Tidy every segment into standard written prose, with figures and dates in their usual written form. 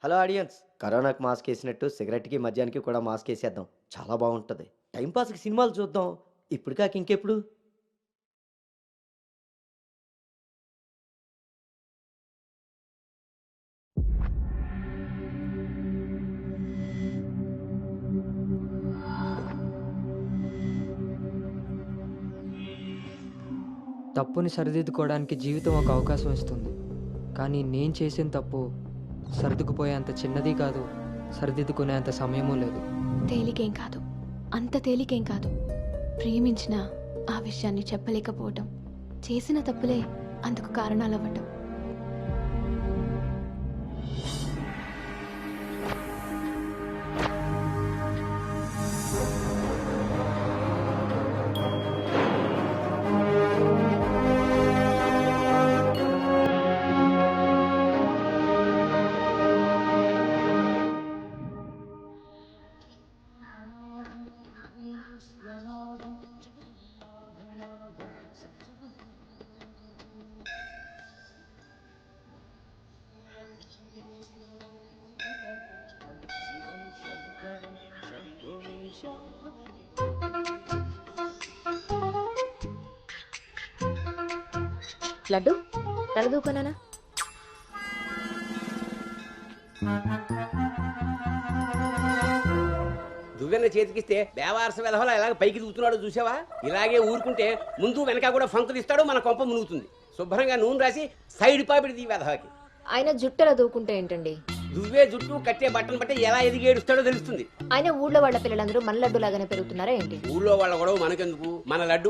Hello audience, కరోనాకి mask వేసినట్టు సిగరెట్‌కి, మద్యానికి కూడా మాస్క్ ఏసేద్దాం. చాలా బావుంటది. టైమ్ పాస్‌కి సినిమాలు చూద్దాం. ఇప్పుడు కాక ఇంకెప్పుడు? తప్పుని సరిదిద్దుకోవడానికి జీవితం ఒక అవకాశం ఇస్తుంది. కానీ నేను చేసిన తప్పు సర్దుకుపోయేంత చిన్నది కాదు, సరిదిద్దుకునేంత సమయమూ లేదు. తేలికేం కాదు, అంత తేలికేం కాదు. ప్రేమించిన ఆ విషయాన్ని చెప్పలేకపోవటం, చేసిన తప్పులే అందుకు కారణాలవ్వటం. లడ్డు తలదూకోనా? దువ్వెన చేతికిస్తే బేవారస వెధవలా ఇలాగ పైకి దూకుతున్నాడు చూసావా? ఇలాగే ఊరుకుంటే ముందు వెనక కూడా ఫంకులు ఇస్తాడు, మన కొంప మునుగుతుంది. శుభ్రంగా నూనె రాసి సైడ్ పాపిడి ఈ వెధవకి. ఆయన జుట్టలా దూకుంటే ఏంటండి? దువ్వే జుట్టు కట్టే బట్టను బట్టి ఎలా ఎదిగేడుస్తాడో తెలుస్తుంది. ఆయన ఊళ్ళో వాళ్ళ పిల్లలందరూ మన లడ్డు లాగానే పెరుగుతున్నారా ఏంటి? ఊళ్ళో వాళ్ళ గొడవ మనకెందుకు? మన లడ్డు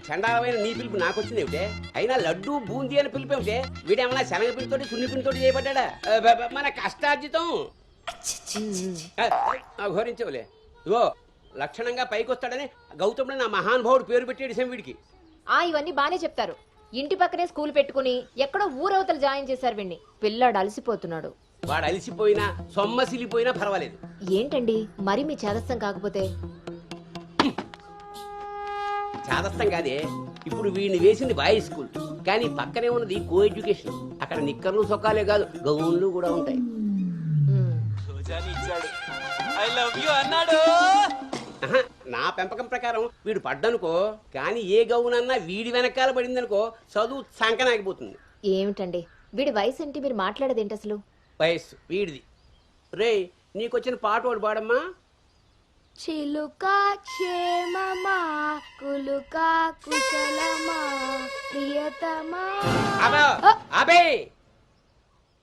చండాలమైన నీ పిలుపు నాకొచ్చింది ఏమిటే? అయినా లడ్డు బూందీ అని పిలుపు ఏమిటే? వీడేమన్నా శనగ పిండితోటి సున్ని పిండితోటి చేయబడ్డా? మన కష్టార్జితం ఘోరించవులే. ఇగో లక్షణంగా పైకొస్తాడని గౌతముడు నా మహానుభావుడు పేరు పెట్టాడు వీడికి. ఇవన్నీ బానే చెప్తారు. ఇంటి పక్కనే స్కూల్ పెట్టుకుని ఎక్కడో ఊరవతలు జాయిన్ చేశారు వీడిని. పిల్లాడు అలసిపోతున్నాడు. వాడు అలిసిపోయినా సొమ్మసిలిపోయినా పర్వాలేదు. ఏంటండి మరి మీ చేదస్తం కాకపోతే? చాదస్తం కాదే, ఇప్పుడు వీడిని వేసింది బాయ్స్ స్కూల్, కానీ పక్కనే ఉన్నది కో ఎడ్యుకేషన్. అక్కడ నిక్కర్లు సొక్కాలే కాదు, గౌన్లు కూడా ఉంటాయి. ఆహా, నా పెంపకం ప్రకారం వీడు పడ్డనుకో, కానీ ఏ గౌనన్నా వీడి వెనకాల పడిందనుకో చదువు సంకనాగిపోతుంది. ఏమిటండి వీడి వయసు ఏంటి? మీరు మాట్లాడేదేంటి అసలు? వయస్సు వీడిది. రే, నీకొచ్చిన పాట వాడు పాడమ్మా. చిలుక క్షేమమా, కులుక కుశలమా, ప్రియతమా. అబే,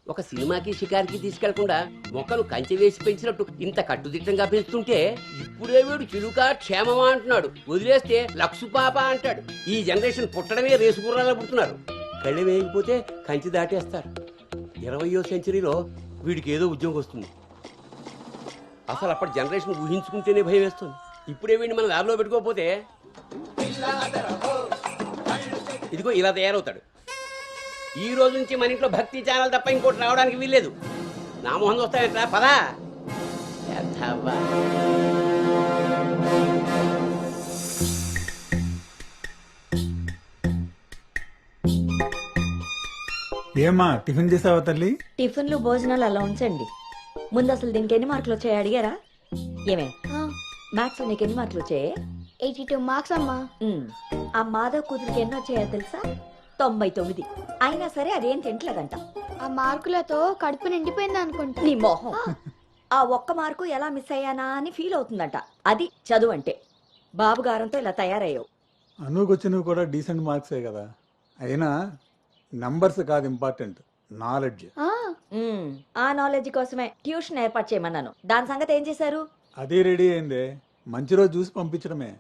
ఒక సినిమాకి షికారికి తీసుకెళ్లకుండా మొక్కలు కంచె వేసి పెంచినట్టు ఇంత కట్టుదిట్టంగా పెంచుతుంటే ఇప్పుడే వీడు చిలుక క్షేమమా అంటున్నాడు. వదిలేస్తే లక్సు పాప అంటాడు. ఈ జనరేషన్ పుట్టడమే రేసు గుర్రాలు పుడుతున్నారు. కళ్ళు వేయకపోతే కంచె దాటేస్తారు. 20వ సెంచరీలో వీడికి ఏదో ఉద్యోగం వస్తుంది. అసలు అప్పటి జనరేషన్ ఊహించుకుంటేనే భయం వేస్తుంది. ఇప్పుడే వీడిని మన ల్యాబ్లో పెట్టుకోకపోతే ఇదిగో ఇలా తయారవుతాడు. ఈ రోజు నుంచి మన ఇంట్లో భక్తి ఛానల్ తప్ప ఇంకోటి రావడానికి వీల్లేదు. నా మొహం చూస్తాయంట పదా. ఏమా టిఫిన్ చేసావా తల్లి? టిఫిన్లు భోజనాలు అలా ఉంచండి. ముందు అసలు దీనికి ఎన్ని మార్కులు వచ్చాయి అడిగారా? ఏమే మ్యాథ్స్ నీకు ఎన్ని మార్కులు వచ్చాయి? 82 మార్క్స్ అమ్మా. ఆ మాధవ్ కూతురికి ఎన్ని వచ్చాయో తెలుసా? 99. అయినా సరే అదేం తింటలేదంట. ఆ మార్కులతో కడుపు నిండిపోయింది అనుకుంటా. నీ మొహం. ఆ ఒక్క మార్కు ఎలా మిస్ అయ్యానా అని ఫీల్ అవుతుందంట. అది చదువు అంటే. బాబు గారంతో ఇలా తయారయ్యావు. అనుకొచ్చినవి కూడా డీసెంట్ మార్క్సే కదా. అయినా నంబర్స్ కాదు ఇంపార్టెంట్, నాలెడ్జ్. ఆ నాలెడ్జ్ కోసమే ట్యూషన్ ఏర్పాటు చేయమన్నాను. దాని సంగతి ఏం చేశారు? అదే రెడీ అయిందే, మంచి రోజు చూసి పంపించడమే.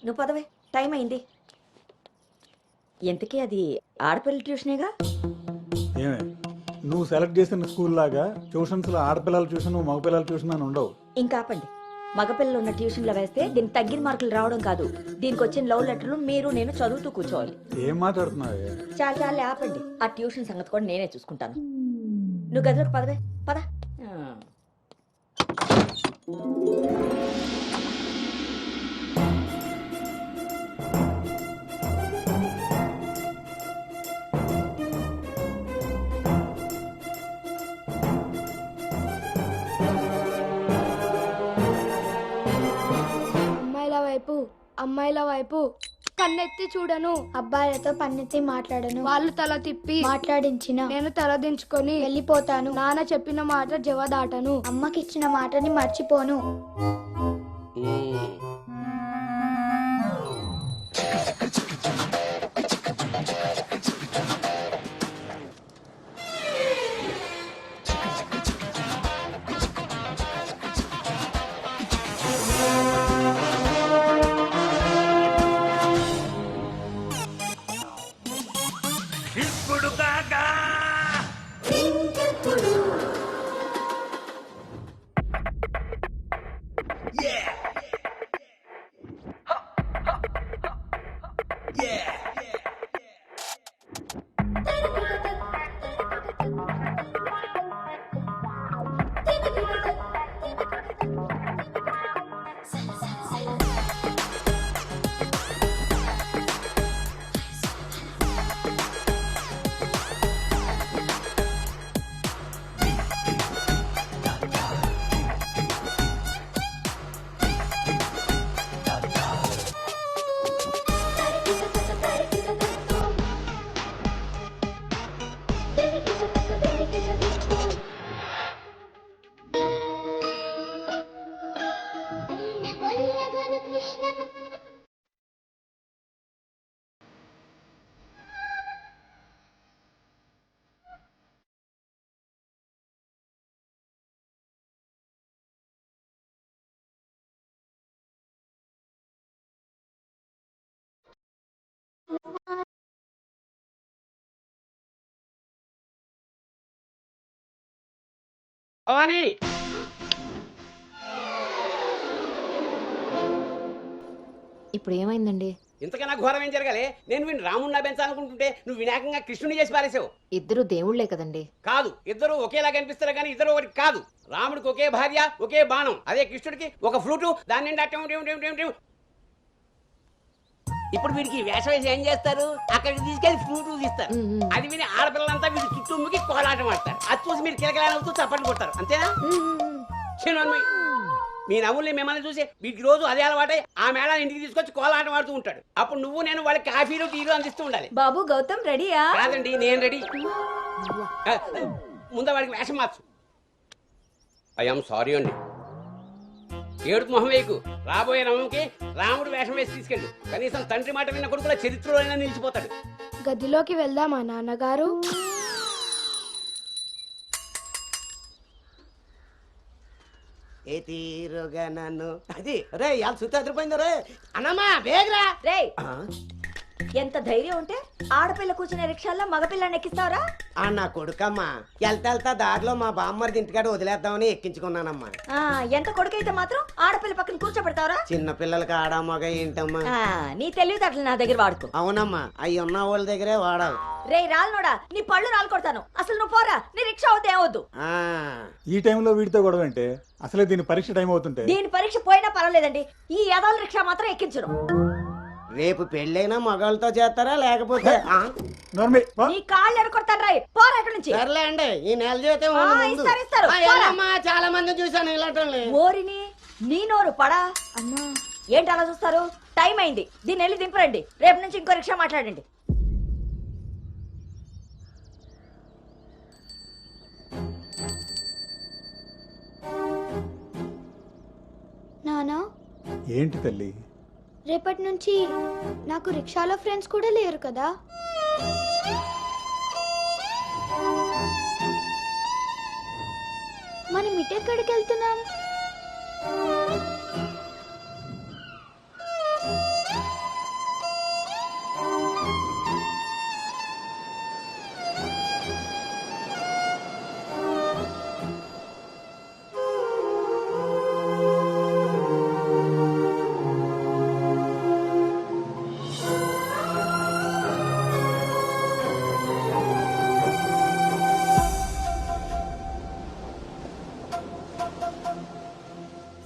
నువ్వు పదవే, టైం అయింది. ఎంతకీ అది ఆడపిల్ల ట్యూషనేగా? ఏమే, నువ్వు సెలెక్ట్ చేసిన స్కూల్ లాగా ట్యూషన్స్ లో ఆడపిల్లల ట్యూషన్ మగపిల్లల ట్యూషన్ అని ఉండవు. ఇంకా ఆపండి. మగపిల్లలు ఉన్న ట్యూషన్లో వేస్తే దీనికి తగ్గిన మార్కులు రావడం కాదు, దీనికి వచ్చిన లవ్ లెటర్లు మీరు నేను చదువుతూ కూర్చోవాలి. ఏం మాట్లాడుతున్నావే? చాలా ఆపండి. ఆ ట్యూషన్ సంగతి కూడా నేనే చూసుకుంటాను. నువ్వు గదిలోకి పదవే, పద. అమ్మాయిల వైపు కన్నెత్తి చూడను, అబ్బాయిలతో పన్నెత్తి మాట్లాడను, వాళ్ళు తల తిప్పి మాట్లాడించిన నేను తల దించుకొని వెళ్ళిపోతాను, నాన్న చెప్పిన మాట జవదాటను, అమ్మకిచ్చిన మాటని మర్చిపోను. భవాని ఇప్పుడు ఏమైందండి? ఇంతకన్నా ఘోరం ఏం జరగాలి? నేను వీడిని రాముడిని పెంచాలనుకుంటుంటే నువ్వు వినాయకంగా కృష్ణుని చేసి పారేసావు. ఇద్దరు దేవుళ్లే కదండి. కాదు, ఇద్దరు ఒకేలా కనిపిస్తారు కానీ ఇద్దరు ఒకటి కాదు. రాముడికి ఒకే భార్య, ఒకే బాణం. అదే కృష్ణుడికి ఒక ఫ్లూటు, దాని నిండా టిం టిం టిం టిం టిం. ఇప్పుడు వీడికి వేషం వేసి ఏం చేస్తారు? అక్కడికి తీసుకెళ్లి ఫ్లూటు తీస్తారు. అది విని ఆడపిల్లలంతా వీడి చుట్టూ ముగి కోలాటం ఆడతారు. అది చూసి మీరు కిలకలాడుతూ చప్పట్లు కొడతారు. అంతేనా? చిన్నమ్మాయి, మీ నవ్వుల్ని మిమ్మల్ని చూసి వీడికి రోజు అదే అలవాటై ఆ మేళ ఇంటికి తీసుకొచ్చి కోలాటం ఆడుతూ ఉంటాడు. అప్పుడు నువ్వు నేను వాళ్ళకి కాఫీలు టీలు అందిస్తూ ఉండాలి. బాబు గౌతమ్ రెడీయా? కాదండి, నేను రెడీ. ముందు వాడికి వేషం మార్చు. ఐఎమ్ సారీ అండి. ఏడుపు మొహం వేయకు. రాబోయే నవంకి రాముడు వేషం వేసి తీసుకెళ్ళు. కనీసం తండ్రి మాట విన్న కొడుకుల చరిత్రలో అయినా నిలిచిపోతాడు. గదిలోకి వెళ్దామా నాన్నగారు? ఏ తీరుగా నన్ను అది రే ఇవాళ సుత్తి అదిరిపోయింది రే అన్నమ్మా బేగరా రే, ఎంత ధైర్యం ఉంటే ఆడపిల్ల కూర్చునే రిక్షాల్లో మగపిల్లని ఎక్కిస్తావరా? ఆ నా కొడుకమ్మా వెళ్తా దారిలో మా బామ్మర్ది ఇంటికాడ వదిలేద్దామని ఎక్కించుకున్నానమ్మా. ఎంత కొడుకైతే మాత్రం ఆడపిల్ల పక్కన కూర్చోబెడతావరా? చిన్న పిల్లలకి ఆడా మగ ఏంటమ్మా? నీ తెలివితేటలు నా దగ్గర వాడుకో. అవునమ్మా, అవి ఉన్న వాళ్ళ దగ్గరే వాడాలి. రే రాల్నోడా, నీ పళ్ళు రాలు కొడతాను. అసలు నువ్వు పోరా, నీ రిక్షా అవుతే ఏమవుద్దు. ఈ టైంలో వీడితో గొడవ అంటే అసలే దీని పరీక్ష టైం అవుతుంటే దీని పరీక్ష పోయినా పర్వాలేదండి, ఈ యదాల రిక్షా మాత్రం ఎక్కించను. రేపు పెళ్ళైనా మగాళ్ళతో చేస్తారా లేకపోతే నీ కాళ్ళు ఎడకొడతాను రాయ్, పోరా ఇక్కడ నుంచి. సర్లే అండి, ఈ నెల జీతం ఇస్తారు. చాలా మంది చూసాను ఇలాంటి. ఓరిని నీ నోరు పడా అమ్మా. ఏంటి అలా చూస్తారు? టైం అయింది, దీన్ని వెళ్ళి దింపరండి. రేపు నుంచి ఇంకో రిక్షా మాట్లాడండి. నానా, ఏంటి తల్లి? రేపటి నుంచి నాకు రిక్షాలో ఫ్రెండ్స్ కూడా లేరు కదా? మనం ఇటెక్కడికి వెళ్తున్నాం?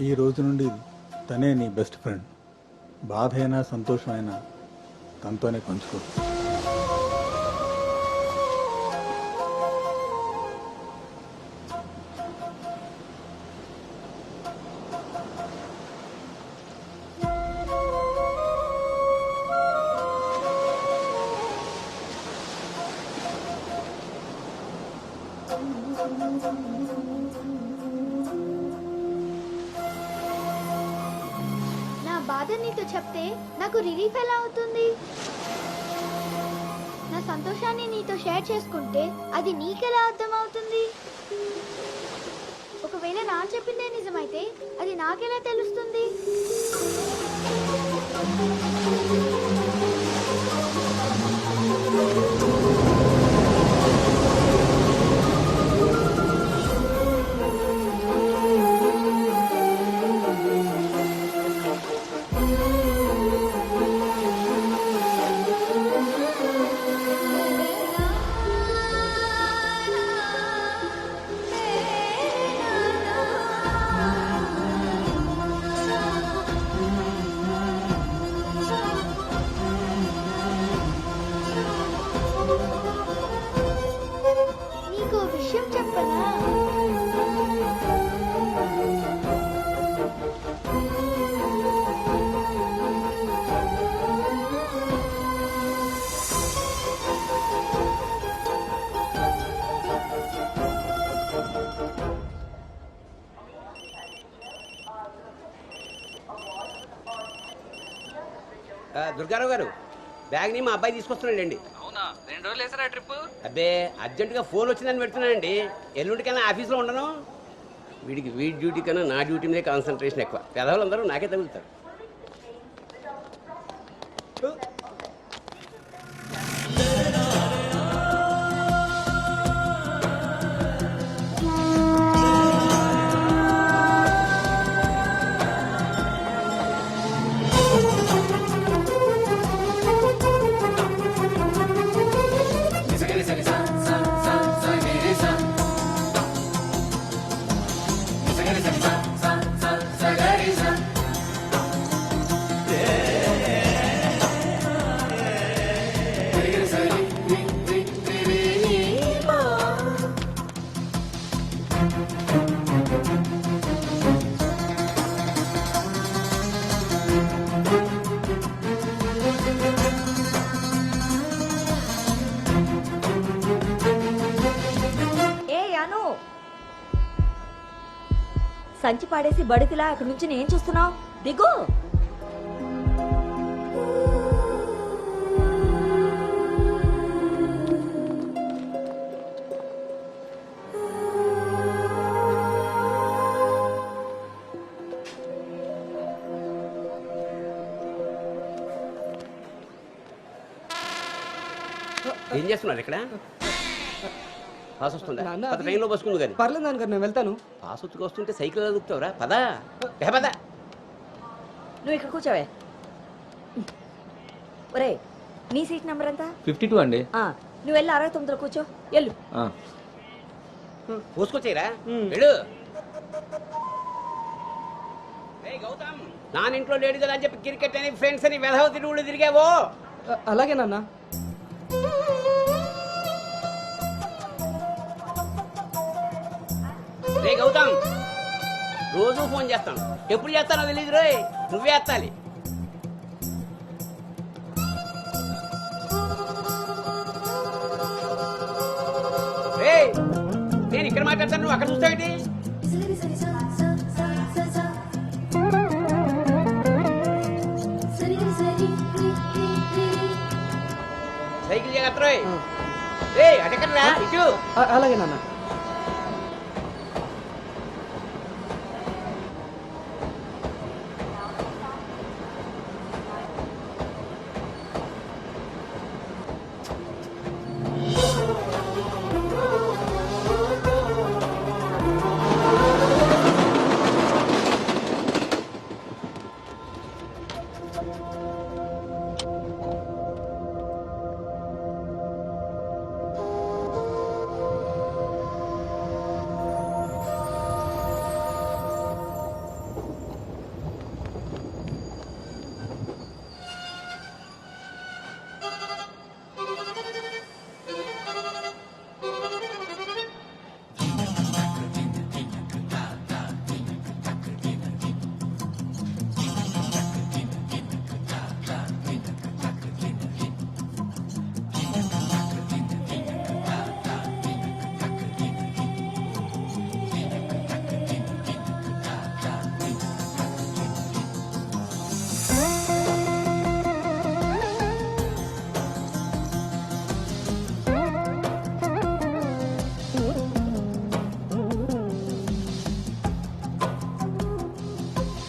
ఈ రోజు నుండి తనే నీ బెస్ట్ ఫ్రెండ్. బాధ అయినా సంతోషమైనా తనతోనే పంచుకో. నా బాధ నీతో చెప్తే నాకు రిలీఫ్ ఎలా అవుతుంది? నా సంతోషాన్ని నీతో షేర్ చేసుకుంటే అది నీకెలా అర్థమవుతుంది? ఒకవేళ నా చెప్పిందే నిజమైతే అది నాకెలా తెలుస్తుంది? నీకు విషయం చెప్పనా? దుర్గారావు గారు, బ్యాగ్ని మా అబ్బాయి తీసుకొస్తున్నాడండి. అవునా, 2 రోజులు వేసారా ట్రిప్? అబ్బే, అర్జెంటుగా ఫోన్ వచ్చిందని పెడుతున్నానండి. ఎల్లుండికైనా ఆఫీస్లో ఉండను. వీడికి వీడి డ్యూటీ కన్నా నా డ్యూటీ మీద కాన్సన్ట్రేషన్ ఎక్కువ. పెదవులందరూ నాకే తగులుతారు. సంచి పాడేసి బడితిలా అక్కడి నుంచి నేను చూస్తున్నావు, దిగు. ఏం చేస్తున్నారు ఇక్కడ? పాస్ వస్తుందా? నాన్న, పద, ట్రైన్లో బస్సుకుంది కానీ. పర్లేదు నాన్నగారు, నేను వెళ్తాను. పాస్ వచ్చుకు వస్తుంటే సైకిల్ ఎలా దొక్కుతావురా? పదా పద. నువ్వు ఇక్కడ కూర్చోవే. ఒరే, నీ సీట్ నెంబర్ ఎంత? 52 అండి. నువ్వు వెళ్ళి 69లో కూర్చో, వెళ్ళు. పోసుకొచ్చేయరా, వెళ్ళు. ఏయ్ గౌతమ్, నానింట్లో లేడు కదా అని చెప్పి క్రికెట్ అని ఫ్రెండ్స్ అని వెధవ తిరుగుళ్ళు తిరిగావో. అలాగే నాన్న. రే గౌతమ్, రోజు ఫోన్ చేస్తాను, ఎప్పుడు చేస్తానో తెలియదు రోయ్, నువ్వే ఎత్తాలి. రేయ్, నేను ఇక్కడ మాట్లాడతాను, నువ్వు అక్కడ చూస్తావేంటి? సైకిల్ జాగ్రత్త రోయ్. రే అటెక్కడరా, ఇటు. అలాగే నాన్న.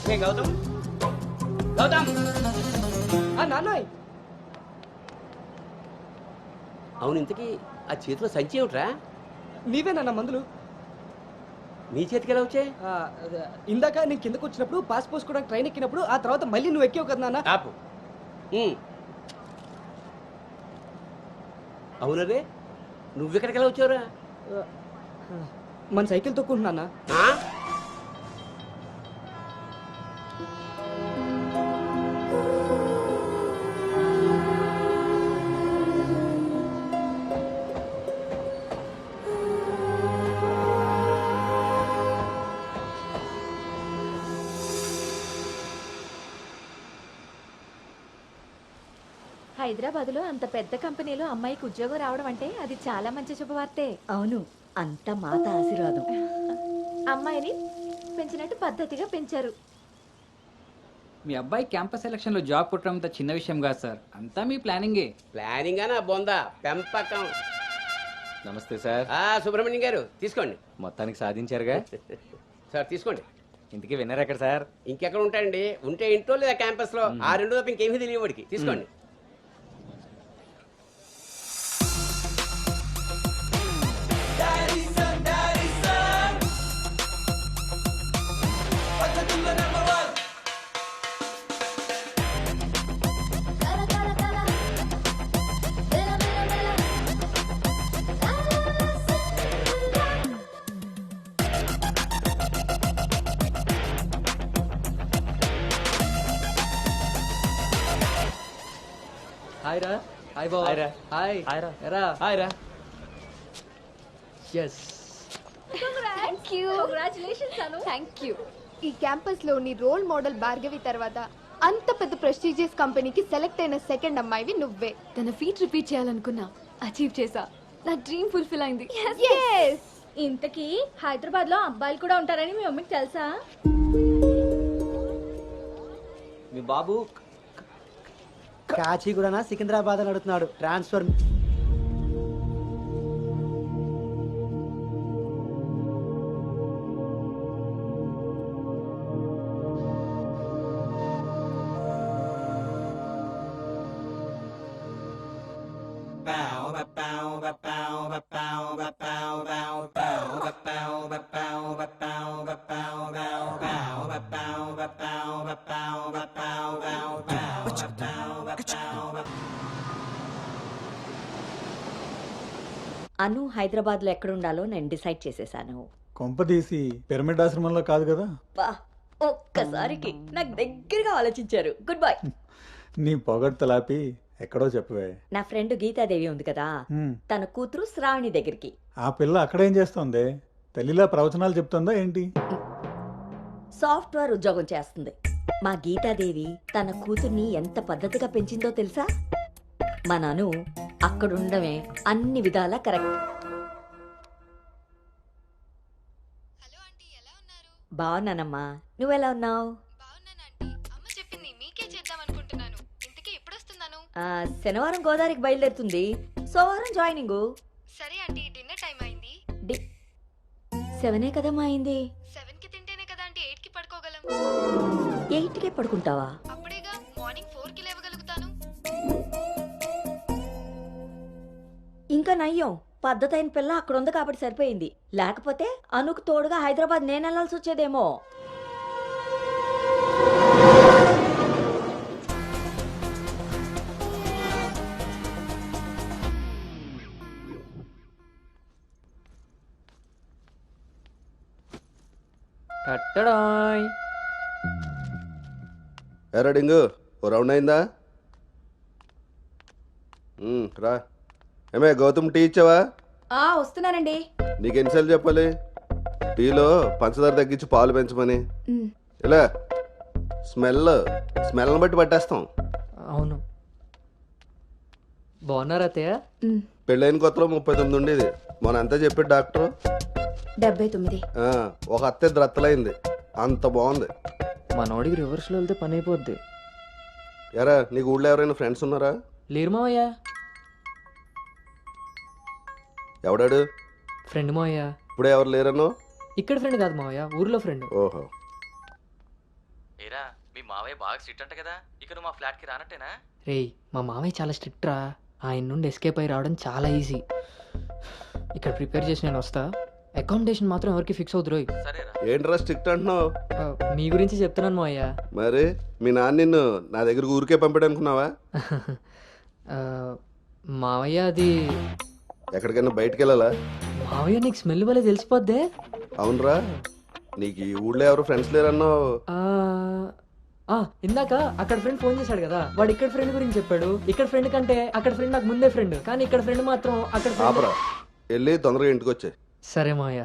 హే గౌతమ్, గౌతమ్. నాన్నయ్ అవును, ఇంతకీ ఆ చేతిలో సంచి ఏమిట్రా? నీవేనా మందులు? నీ చేతికి ఎలా వచ్చాయి? ఇందాక నేను కిందకు వచ్చినప్పుడు పాస్ పోసుకోవడానికి ట్రైన్ ఎక్కినప్పుడు ఆ తర్వాత మళ్ళీ నువ్వు ఎక్కావు కదా నాన్న. ఆపు. అవునరే, నువ్వెక్కడికి ఎలా వచ్చావురా? మన సైకిల్ తొక్కుంటున్నా. ఆ? హైదరాబాద్ లో అంత పెద్ద కంపెనీలో అమ్మాయికి ఉద్యోగం రావడం అంటే అది చాలా మంచి శుభవార్తే. అవును, అంతా మాత ఆశీర్వాదం. అమ్మాయిని పెంచినట్టు పద్ధతిగా పెంచారు. మీ అబ్బాయి క్యాంపస్ సెలక్షన్ లో జాబ్ కొట్టడం అంత చిన్న విషయం కాదు సార్, అంతా మీ ప్లానింగే. ప్లానింగ్ అనా బొందా పెంపకం. నమస్తే సార్. సుబ్రహ్మణ్యం గారు తీసుకోండి. మొత్తానికి సాధించారుగా. సార్ తీసుకోండి. ఇంతకీ విన్నర్ ఎక్కడ సార్? ఇంకెక్కడ ఉంటాయండి, ఉంటే ఇంట్లో లేదా క్యాంపస్ లో. ఆ రెండు తప్ప ఇంకేమీ తెలియవాడికి. తీసుకోండి. హాయ్ రా. హాయ్ బావ. హాయ్ రా. హాయ్. హాయ్ రా. ఎరా. హాయ్ రా. ఎస్. Thank you. ఈ క్యాంపస్ లోని రోల్ మోడల్ భార్గవి తర్వాత అంత పెద్ద ప్రెస్టీజియస్ కంపెనీకి సెలెక్ట్ అయిన సెకండ్ అమ్మాయివి నువ్వే. తన ఫీట్ రిపీట్ చేయాలనుకున్నా, అచీవ్ చేసా. నా డ్రీమ్ ఫుల్ఫిల్ అయింది. ఇంతకీ హైదరాబాద్ లో అబ్బాయిలు కూడా ఉంటారని మీ మమ్మీకి తెలుసా? మీ బాబు కాచిగూడనా సికింద్రాబాద్ అని అడుగుతున్నాడు. ట్రాన్స్ఫర్. అను హైదరాబాద్ లో ఎక్కడ ఉండాలో నేను డిసైడ్ చేసేసాను. కొంపదీసి పిరమిడ్ ఆశ్రమంలో కాదు కదా? బా, ఒక్కసారికి నాకు దగ్గరగా ఆలోచించారు. Good bye. నీ పొగడ్తలాపి ఎక్కడో చెప్పవే. నా ఫ్రెండ్ గీతాదేవి ఉంది కదా, హ్మ్. తన కూతురు శ్రావణి దగ్గరికి. ఆ పిల్ల అక్కడేం చేస్తోంది? తల్లిలా ప్రవచనాలు చెప్తుందా ఏంటి? సాఫ్ట్వేర్ ఉద్యోగం చేస్తుంది. మా గీతాదేవి తన కూతుర్ని ఎంత పద్ధతిగా పెంచిందో తెలుసా? మా నాను అక్కడుండమే అన్ని విధాలా కరెక్ట్. హలో ఆంటీ, ఎలా ఉన్నారు? బాగున్నానమ్మా, నువ్వెలా ఉన్నావు? బాగున్నాను ఆంటీ. అమ్మ చెప్పింది మీకే చేద్దాం అనుకుంటున్నాను. ఇంతకీ ఎప్పుడు వస్తున్నాను? శనివారం గోదావరికి బయలుదేరుతుంది, సోమవారం జాయినింగ్. సరే ఆంటీ, డిన్నర్ టైం అయింది. 7 కదమ్మా అయింది. 7కి తింటేనే కదా ఆంటీ 8కి పడుకోగలం. 8కే పడుకుంటావా? అప్పుడేగా మార్నింగ్ 4కి లేవగలుగుతాను. ఇంకా నయ్యం, పద్ధతైన పిల్ల అక్కడ ఉంది కాబట్టి సరిపోయింది. లేకపోతే అనుకు తోడుగా హైదరాబాద్ నేను వెళ్ళాల్సి వచ్చేదేమో. కట్టడాయ్. ఎరా డింగు, ఓ రౌండ్ అయిందా? రా. ఏమే గౌతమ్, టీ ఇచ్చావా? వస్తున్నానండి. నీకు ఎన్నిసార్లు చెప్పాలి టీలో పంచదార తగ్గించి పాలు పెంచమని? ఇలా స్మెల్ని బట్టి పట్టేస్తాం. అవును. బాగున్నారా అత్తయ్య? పెళ్ళైన కొత్తలో 39 ఉండేది. మొన్న అంతా చెప్పాడు డాక్టర్. 79. ఒక అత్తే రత్తలైంది, అంత బాగుంది. మనోడికి రివర్స్లో వెళ్తే పని అయిపోద్ది. ఎరా, నీకు ఊళ్ళో ఎవరైనా ఫ్రెండ్స్ ఉన్నారా? లేరు మావయ్య. ఎవడాడు? ఫ్రెండ్ మావయ్య. ఇప్పుడే ఎవరు లేరన్నో? ఇక్కడ ఫ్రెండ్ కాదు మావయ్య, ఊర్లో ఫ్రెండ్. ఓహో. మీ మావయ్య బాగా స్ట్రిక్ట్ అంట కదా, ఇక నువ్వు మా ఫ్లాట్కి రానట్టేనా? రేయ్ మా మామయ్య చాలా స్ట్రిక్ట్ రా. ఆయన నుండి ఎస్కేప్ అయి రావడం చాలా ఈజీ. ఇక్కడ ప్రిపేర్ చేసి నేను వస్తా. అకామిడేషన్ మాత్రం ఎవరికి ఫిక్స్ అవుతురోయ్. సరేరా. ఏంట్రా స్ట్రిక్ట్ అంటున్నావు? మీ గురించి చెప్తున్నాను మావయ్య. మరి మీ నాన్న నిన్ను నా దగ్గరకు ఊరికే పంపాడు అనుకున్నావా? ఆ, మావయ్య అది ఎక్కడికైనా బయటికి వెళ్ళాలా? మావయ్య నీకు స్మెల్ వల్ల తెలిసిపోద్దే. అవునరా, నీకు ఈ ఊళ్ళో ఎవరు ఫ్రెండ్స్ లేరన్నావు. ఇందాక అక్కడ ఫ్రెండ్ ఫోన్ చేశాడు కదా, వాడు ఇక్కడ ఫ్రెండ్ గురించి చెప్పాడు. ఇక్కడ ఫ్రెండ్ కంటే అక్కడ ఫ్రెండ్ నాకు ముందే ఫ్రెండ్, కానీ ఇక్కడ ఫ్రెండ్ మాత్రం అక్కడ friend. ఆపరా, వెళ్ళి తొందరగా ఇంటికి వచ్చే. సరే మావయ్య.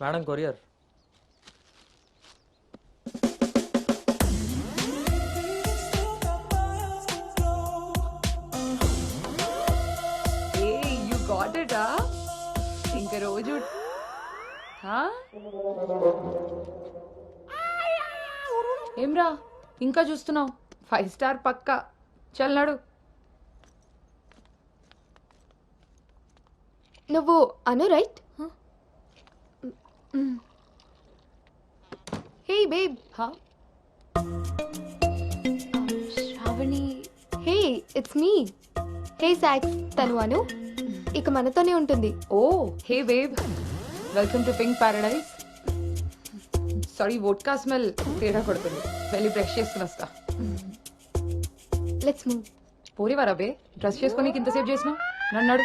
Madam courier. You got it ఇంక రోజు ఏమ్రా ఇంకా చూస్తున్నావు? 5 స్టార్ పక్కా. చల్లాడు. నువ్వు Anu right? Hey babe. Shravani. Hey it's me. Hey సాక్స్, తను అను. ఇక మనతోనే ఉంటుంది. Oh hey babe, welcome to pink paradise. Sorry, vodka smell తేడా కొడుతుంది. వెళ్ళి బ్రష్ చేసుకుని వస్తా. Let's move. పోరివారా బే, డ్రెస్ చేసుకొని ఇంతసేపు చేసినావు? నన్నాడు.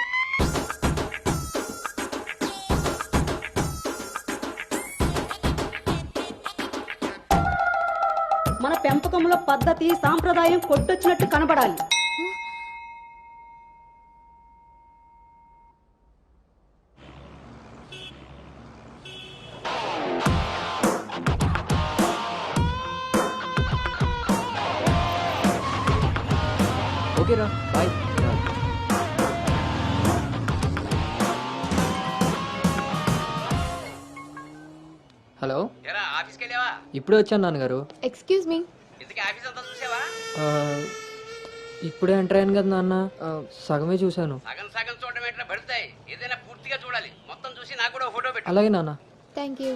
మన పెంపకంలో పద్ధతి సాంప్రదాయం కొట్టొచ్చినట్టు కనబడాలి. ఓకేరా, బాయ్. హలో, ఎరా ఆఫీస్కి వెళ్ళావా? ఇప్పుడే వచ్చాను నాన్నగారు. Excuse me. ఇంతకీ ఆఫీస్ అంతా చూసావా? ఆ, ఇప్పుడే ఎంటర్ అయ్యాను కదా నాన్న. సగమే చూశాను. సగం సగం చూడడం ఏంటో పడతాయి. ఏదైనా పూర్తిగా చూడాలి. మొత్తం చూసి నాకు కూడా ఫోటో పెట్టు. అలాగే నాన్న. Thank you.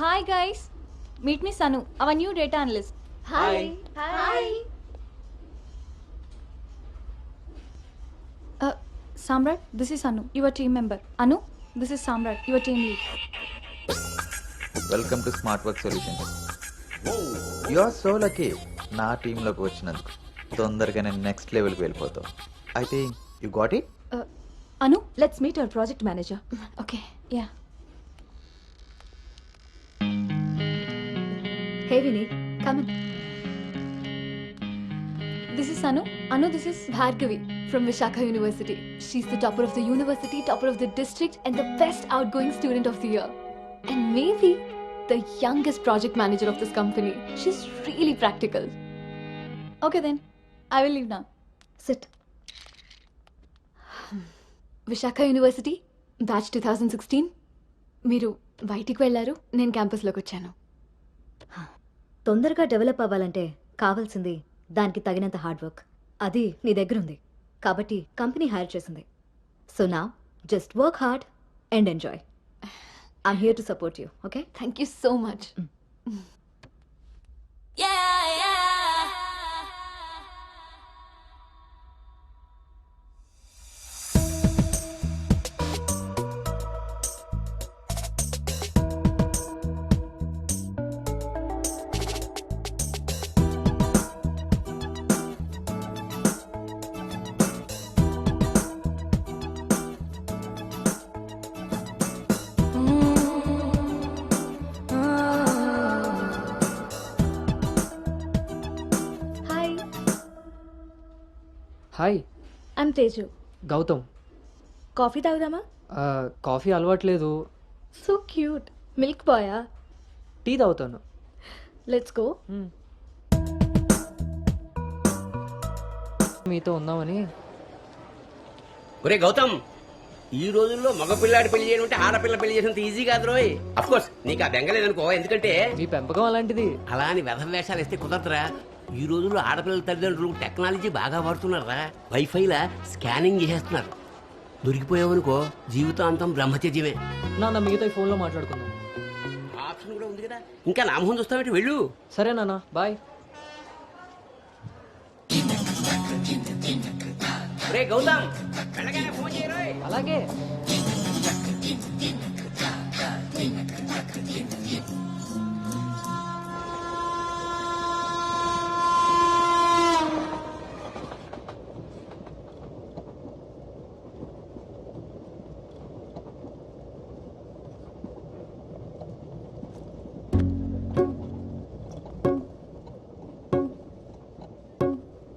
Hi guys, meet me Sanu, our new data analyst. Hi. Hi. Samrat, this is Anu, your team member. Anu, this is Samrat, your team lead. Welcome to Smart Work Solutions. You are so lucky నా టీంలోకి వచ్చినందుకు. తొందరగానే next లెవెల్కి వెళ్ళిపోతావు. I think you got it. Anu, let's meet our project manager. Okay. Yeah. Hey Vinay, come in. This is Anu. Anu, this is Bhargavi from Vishakha University. She's the topper of the university, topper of the district, and the best outgoing student of the year. And maybe the youngest project manager of this company. She's really practical. Okay then, I will leave now. Sit. Vishakha University, batch 2016. మీరు బయటికి వెళ్ళారు, నేను క్యాంపస్లోకి వచ్చాను. తొందరగా develop అవ్వాలంటే కావాల్సింది దానికి తగినంత హార్డ్ వర్క్. అది నీ దగ్గర ఉంది కాబట్టి కంపెనీ హైర్ చేసింది. సో నా just work hard and enjoy. I'm here to support you. Okay, thank you so much. Hi. I'm Teju. Gautam. Coffee తాగుదామా? కాఫీ అలవాట్లేదు. So cute. మిల్క్ బాయా? టీ తాగుతాను. Let's go. మీతో ఉందామని. ఒరే గౌతమ్, ఈ రోజుల్లో మగపిల్లాడి పెళ్లి చేయడం అంటే ఆడపిల్ల పెళ్లి చేసినంత ఈజీ కాదు రోయ్. అఫ్ కోర్స్ నీకు ఆ బెంగలేదనుకో, ఎందుకంటే మీ పెంపకం అలాంటిది. అలా అని వ్యధ వేషాలు వేస్తే కుదరదురా. ఈ రోజుల్లో ఆడపిల్లల తల్లిదండ్రులు టెక్నాలజీ బాగా వాడుతున్నారా. వైఫైలా స్కానింగ్ చేసేస్తున్నారు. దొరికిపోయావనుకో జీవితాంతం బ్రహ్మచర్యమే. నాన్న మిగతా ఫోన్లో మాట్లాడుకుందాం. ఆప్షన్ కూడా ఉంది కదా. ఇంకా నా మొహం చూస్తావేంటి, వెళ్ళు. సరే నాన్న, బాయ్. రే గౌతమ్, వెళ్ళగానే ఫోన్ చేయరోయ్. అలాగే.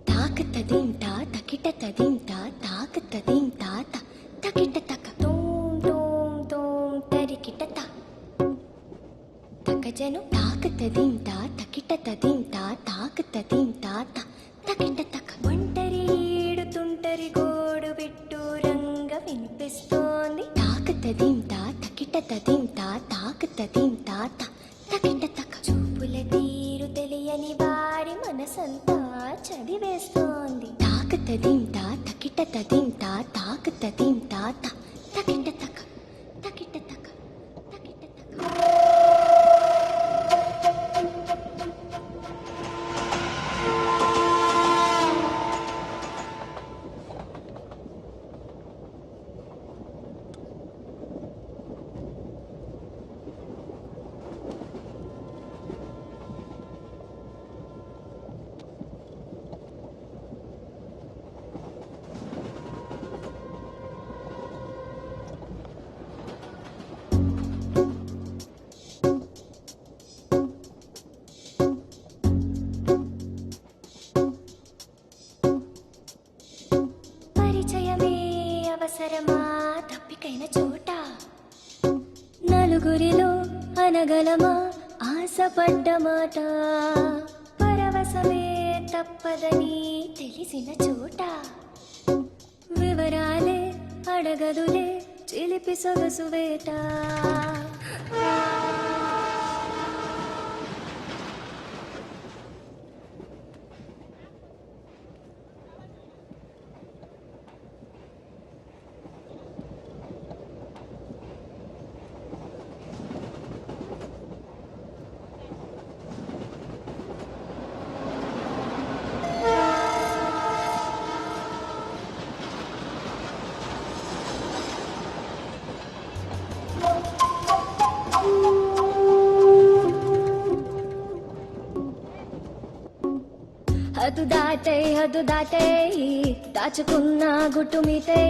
తాకతదింతా తకిట తదింతా తాకతదింతా తకిట తక తోం తోం తోం తరికిట త తకజను తాకతదింతా తకిట తదింతా తాకతదింతా తకిట తక ఒంటరి ఏడుతుంటరి గోడు పెట్టు రంగ వినిపిస్తోంది. తాకతదింతా తకిట తదింతా తాకతదింతా తకిట తక చూపుల తీరు తెలియని వారి మనసంతా చదివేస్తోంది. తాకతదింతా తకిట తదింతా తాకతదింతా తకిట తక తకిట తక తకిట తక. పరిచయమే అవసరమా తప్పికైన చోట నలుగురిలో అనగలమా ఆశపడ్డ మాట పరవశమే తప్పదని తెలిసిన చోట వివరాలే అడగదులే చిలిపి సొగసు వేట. హద్దు దాటై దాచుకున్న గుట్టు మీటై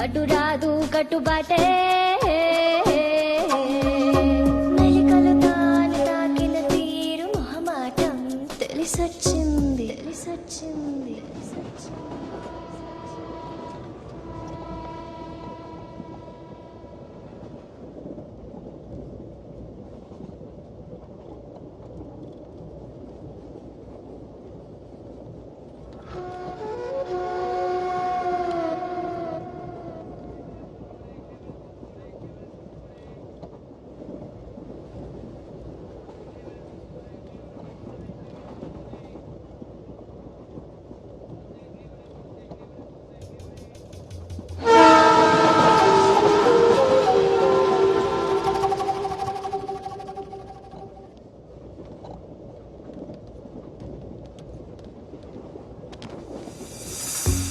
అడ్డు రాదు కట్టుబాటే మెలికలు తాను తాకిన తీరు మొహమాటం తెలిసొచ్చింది తెలిసొచ్చింది.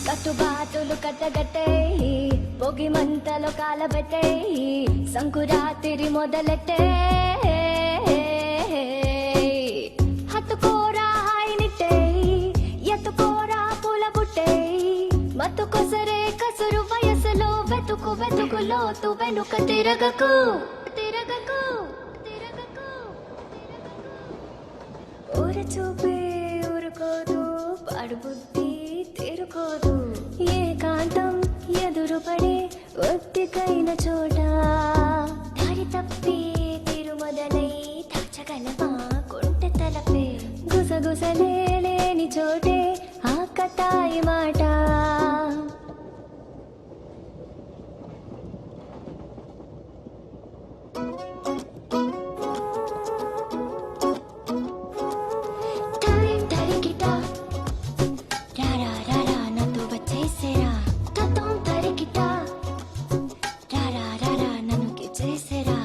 కట్టుబాటులు కట్టగట్టై పొగి మంటలో కాలబెట్టై సంకురాతిరి మొదలెట్టే హత్తుకోరా హాయినిట్టై ఎత్తుకోరా పూల బుట్టై మత్తుకొసరే కసురు వయసులో వెతుకు వెతుకులోతు వెనుక తిరగకు తిరగకు తిరగకు. ఊర చూపే ఊరుకోదు పాడు బుద్ధి తీరుకోదు. తీరకైన చోట దారి తప్పి తిరుమదలై దాచగలవా కొంటె తలపే గుసగుసలే లేని చోటే ఆకతాయి మాట తరికిట రారా రారా నాతో వచ్చేసేరా తతం తరికిట రారా రారా నన్ను గిచ్చేసేరా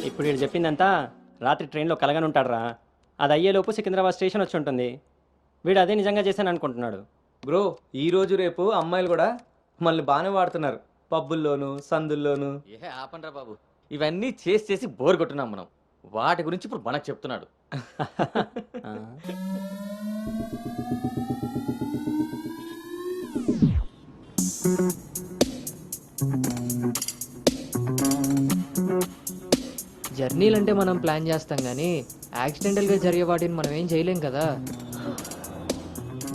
ఇప్పుడు వీడు చెప్పిందంతా రాత్రి ట్రైన్లో కలగని ఉంటాడురా. అది అయ్యేలోపు సికింద్రాబాద్ స్టేషన్ వచ్చి ఉంటుంది. వీడు అదే నిజంగా చేశాను అనుకుంటున్నాడు. బ్రో ఈ రోజు రేపు అమ్మాయిలు కూడా మళ్ళీ బాగానే వాడుతున్నారు, పబ్బుల్లోను సందుల్లోను. ఏ ఆపండ్రా బాబు, ఇవన్నీ చేసి చేసి బోర్ కొట్టున్నాం మనం. వాటి గురించి ఇప్పుడు మనకు చెప్తున్నాడు. జర్నీలు అంటే మనం ప్లాన్ చేస్తాం కానీ యాక్సిడెంటల్గా జరిగే వాటిని మనం ఏం చేయలేం కదా.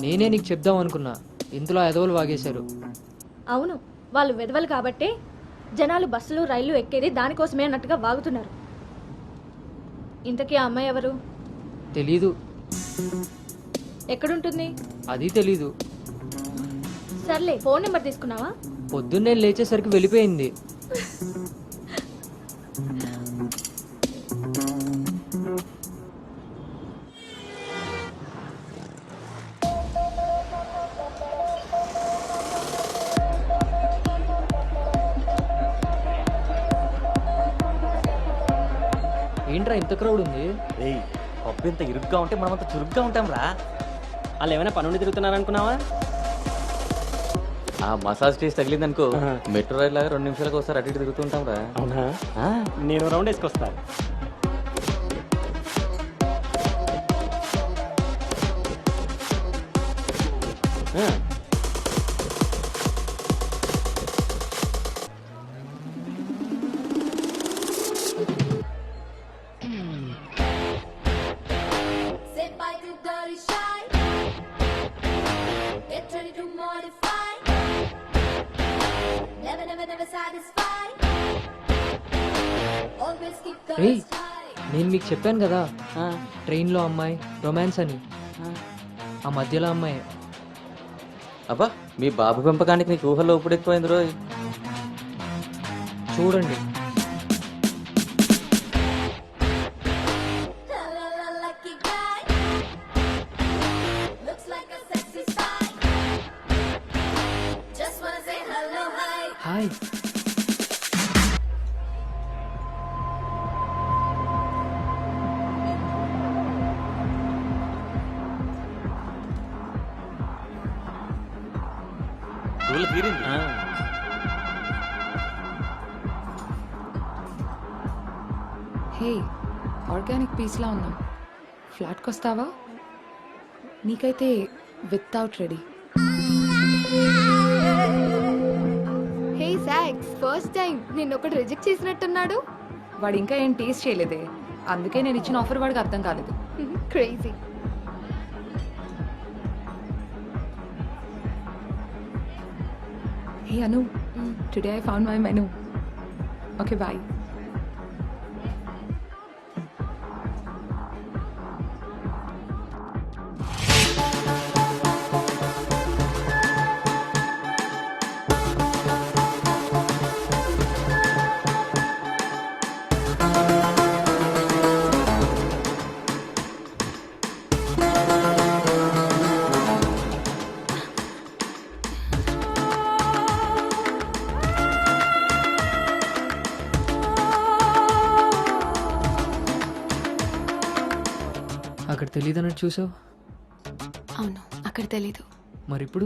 నేనే నీకు చెప్దాం అనుకున్నా, ఇంతలో ఎదవలు వాగేశారు. అవును, వాళ్ళు వెదవలు కాబట్టే జనాలు బస్సులు రైళ్లు ఎక్కేది దానికోసమే అన్నట్టుగా వాగుతున్నారు. ఇంతకీ ఆ అమ్మాయి ఎవరు? తెలీదు. ఎక్కడుంటుంది? అది తెలీదు. సర్లే, ఫోన్ నెంబర్ తీసుకున్నావా? పొద్దున్నే లేచేసరికి వెళ్ళిపోయింది. ఏంట్రా ఇంత క్రౌడ్ ఉంది? ఏయ్ పబ్బు ఇంత ఇరుగ్గా ఉంటే మనం అంత చురుగ్గా ఉంటాం రా. వాళ్ళు ఏమైనా పనుండి తిరుగుతున్నారనుకున్నావా? ఆ మసాజ్ టేస్ట్ తగిలిందనుకో, మెట్రో రైల్ లాగా 2 నిమిషాలకు ఒకసారి అటు ఇటు తిరుగుతుంటాం రా. అవునా? నేను రౌండ్ వేసుకొస్తా. రేయ్, నేను మీకు చెప్పాను కదా ట్రైన్లో అమ్మాయి రొమాన్స్ అని. ఆ మధ్యలో అమ్మాయి. అబ్బా మీ బాబు పెంపకానికి నీకు ఊహల్లో ఇప్పుడు ఎక్కువైంది రోజు. చూడండి. హాయ్. హే, ఆర్గానిక్ పీస్లా ఉన్నాం. ఫ్లాట్కి వస్తావా? నీకైతే వితౌట్ రెడీ. హే సాక్స్, ఫస్ట్ టైం నిన్న ఒకటి రిజెక్ట్ చేసినట్టున్నాడు. వాడు ఇంకా ఏం టేస్ట్ చేయలేదే. అందుకే నేను ఇచ్చిన ఆఫర్ వాడికి అర్థం కాలేదు. Crazy. Hey Anu, today I found my menu. Okay bye. అక్కడ తెలియదన్నట్టు చూసావు, అవును, అక్కడ తెలీదు. మరి ఇప్పుడు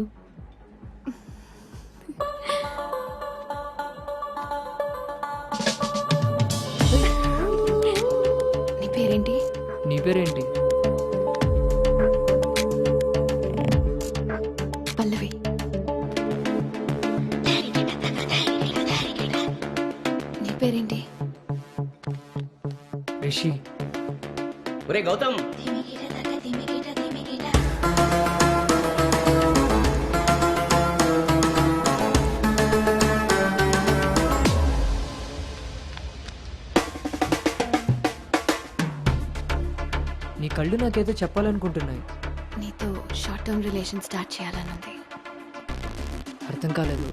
నీ పేరేంటి? నీ పేరేంటి? పల్లవి. నీ పేరేంటి? రిషి. ఒరే గౌతమ్, నీ కళ్ళు నాకేదో చెప్పాలనుకుంటున్నాయి. నీతో షార్ట్ టర్మ్ రిలేషన్ స్టార్ట్ చేయాలనుంది. అర్థం కాలేదు.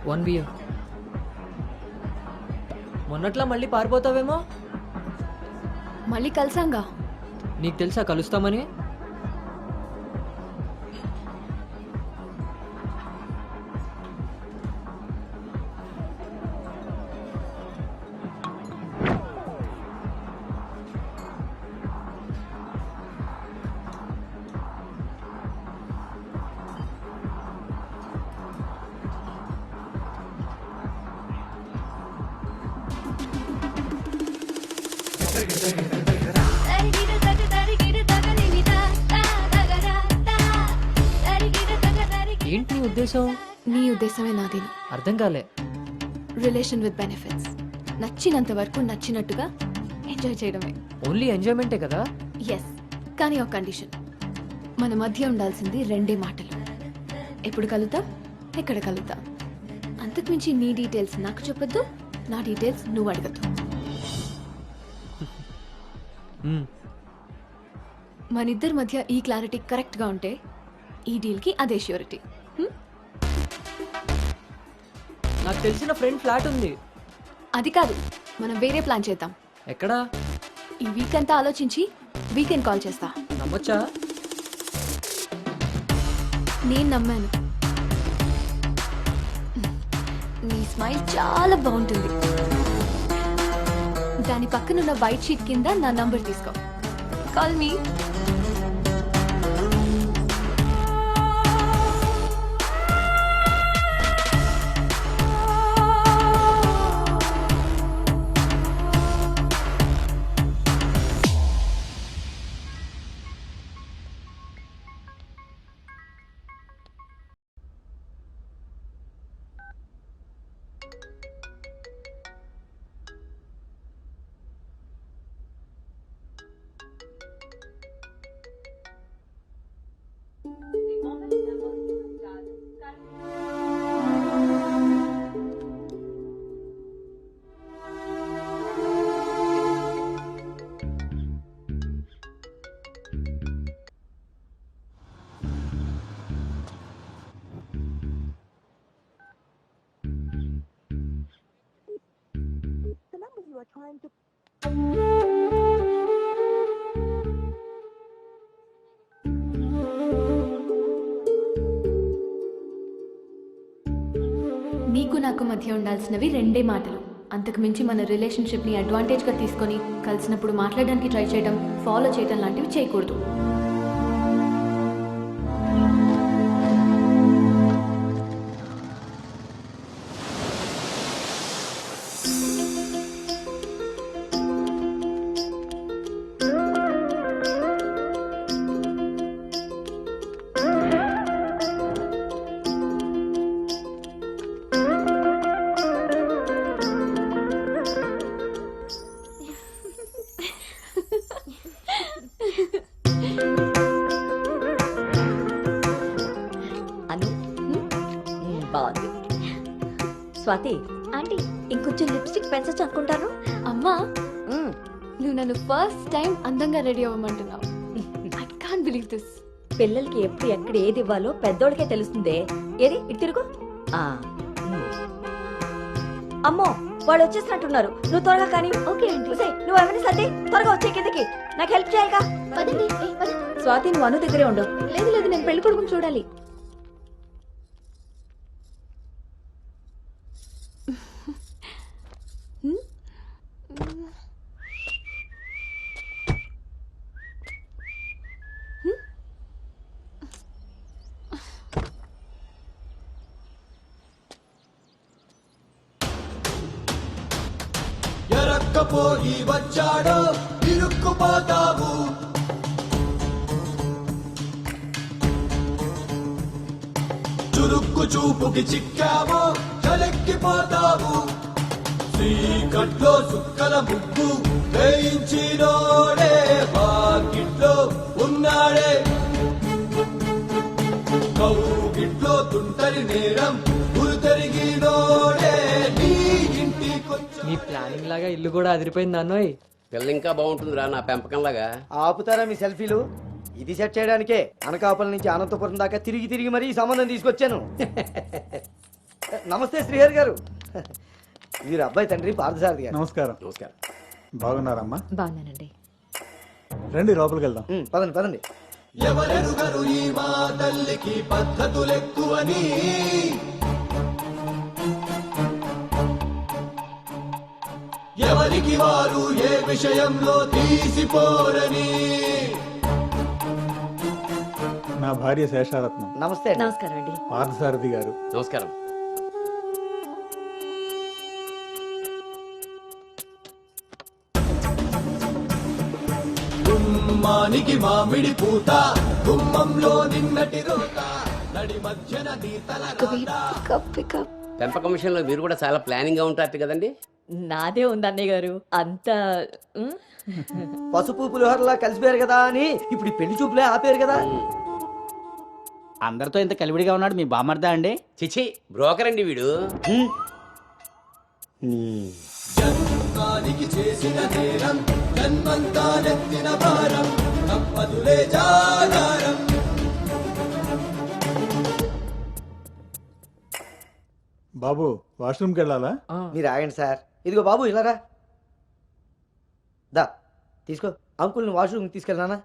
One beer. మొన్నట్లా మళ్ళీ పారిపోతావేమో. మళ్ళీ కలిసాంగా. నీకు తెలుసా కలుస్తామని? ఏంటి నీ ఉద్దేశం? నీ ఉద్దేశమే నాది. అర్థం కాలే. Relation with benefits. నచ్చినంత వరకు నచ్చినట్టుగా ఎంజాయ్ చేయడమే. ఓన్లీ ఎంజాయ్మెంటే కదా? ఎస్, కానీ ఒక కండిషన్. మన మధ్య ఉండాల్సింది రెండే మాటలు. ఎప్పుడు కలుద్దాం, ఎక్కడ కలుద్దాం. అంతకుమించి నీ డీటెయిల్స్ నాకు చెప్పొద్దు, నా డీటెయిల్స్ నువ్వు అడగద్దు. మనిద్దరి మధ్య ఈ క్లారిటీ కరెక్ట్గా ఉంటే ఈ డీల్కి అదే ష్యూరిటీ. నాకు తెలిసిన ఫ్రెండ్ ఫ్లాట్ ఉంది. అది కాదు, మనం వేరే ప్లాన్ చేద్దాం. ఎక్కడా? ఈ వీక్ అంతా ఆలోచించి వీకెండ్ కాల్ చేస్తా. నమ్మొచ్చా? నేను నమ్మాను. నీ స్మైల్ చాలా బాగుంటుంది. దాని పక్కనున్న వైట్ షీట్ కింద నా నంబర్ తీసుకో. Call me. నీకు నాకు మధ్య ఉండాల్సినవి రెండే మాటలు. అంతకు మించి మన రిలేషన్షిప్ని అడ్వాంటేజ్గా తీసుకొని కలిసినప్పుడు మాట్లాడడానికి ట్రై చేయడం, ఫాలో చేయడం లాంటివి చేయకూడదు. స్వాతి ఆంటీ ఇంకొంచెం లిప్స్టిక్ పెంచచ్చు అనుకుంటాను. అమ్మా నువ్వు నన్ను ఫస్ట్ టైం అందంగా రెడీ అవ్వమంటున్నావు. I can't believe this. పిల్లలకి ఎప్పుడు ఎక్కడ ఏది ఇవ్వాలో పెద్దోళ్ళకే తెలుస్తుందే. ఏది ఇటు తిరుగు. అమ్మో వాళ్ళు వచ్చేసినట్టున్నారు. నువ్వు త్వరగా కానీ. Okay aunty. నువ్వు ఎవరిని సర్ది త్వరగా వచ్చే కిందకి. నాకు హెల్ప్ చేయాలిగా. పదండి. స్వాతి నువ్వు అను దగ్గరే ఉండు. లేదు లేదు నేను పెళ్లి కొడుకుని చూడాలి. ఎరక్కపోయి వచ్చాడో ఇరుక్కుపోతావు. చురుక్కు చూపుకి చిక్కావో చలెక్కిపోతావు. చీకట్లో సుక్కల ముగ్గు వేయించినోడే వాకిట్లో ఉన్నాడే. కౌగిట్లో తుంటరి నేరం గురుతరిగినోడే. నీ ఇంటికొచ్చ నీ ప్లానింగ్ లాగా ఇల్లు కూడా అదిరిపోయింది అన్నోయ్. పిల్ల ఇంకా బాగుంటుందిరా నా పెంపకంలాగా. ఆపుతారా మీ సెల్ఫీలు? ఇది సెట్ చేయడానికే అనకాపల్లి నుంచి అనంతపురం దాకా తిరిగి తిరిగి మరీ ఈ సంబంధం తీసుకొచ్చాను. నమస్తే శ్రీహరి గారు. వీరు అబ్బాయి తండ్రి పార్థసారథి గారు. నమస్కారం. నమస్కారం. బాగున్నారమ్మా? బాగున్నానండి. రండి లోపలికి వెళ్దాం. పదండి పదండి. ఎవరెరుగరు ఈ మా తల్లికి పద్ధతులెక్కువని. ఎవరికి వారు ఏ విషయంలో తీసిపోరని. నా భార్య శేషారత్నం. నమస్తే. నమస్కారం అండి. పార్థసారథి గారు. నమస్కారం. గుమ్మానికి మామిడి పూత గుమ్మంలో నిన్నటి రోత నడి మధ్యన నీతల పెంపకం విషయంలో మీరు కూడా చాలా ప్లానింగ్ గా ఉంటారు కదండి. నాదే ఉంది అన్నయ్య గారు. అంత పసుపు పులిహోరలా కలిసిపోయారు కదా అని ఇప్పుడు ఈ పెళ్లి చూపులే ఆపేరు కదా. అందరితో ఇంత కలివిడిగా ఉన్నాడు మీ బామర్దా అండి? చిచి బ్రోకర్ అండి వీడు. జన్మానికి చేసిన నేరం జన్మంతా నెత్తిన భారం తప్పదులే జాగారం. బాబు వాష్రూమ్కి వెళ్ళాలా? మీరు ఆగండి సార్. ఇదిగో బాబు ఇలా రా. దా తీసుకో. అంకుల్ని వాష్రూమ్ తీసుకెళ్ళానా?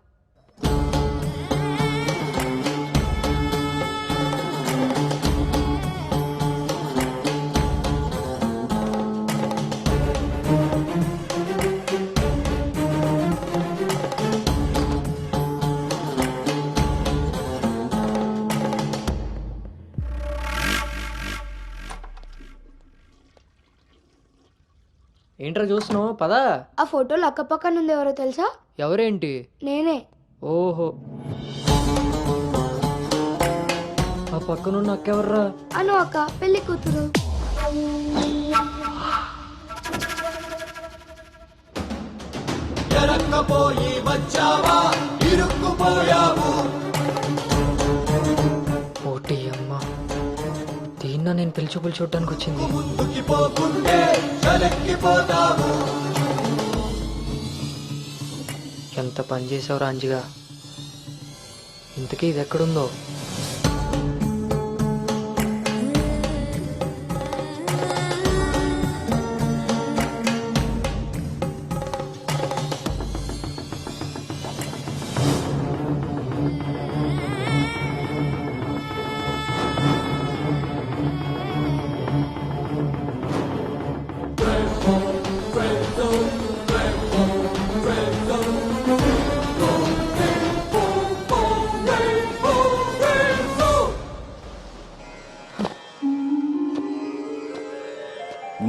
ఏంట్రా చూస్తున్నావు? పదా. ఆ ఫోటోలు అక్క పక్కన ఉంది. ఎవరో తెలుసా? ఎవరేంటి? నేనే. ఓహో, ఆ పక్కనున్న అక్కెవర్రా? అను అక్క, పెళ్లి కూతురు. ఎరక్కపోయి వచ్చావా ఇరుక్కుపోయావు. ఓటి అమ్మ, దీన్న నేను పిలిచి చూడడానికి వచ్చింది. ముందుకి పోకుంటే చలెక్కిపోతావు. ఎంత పని చేసావు రాంజిగా. ఇంతకీ ఇది ఎక్కడుందో?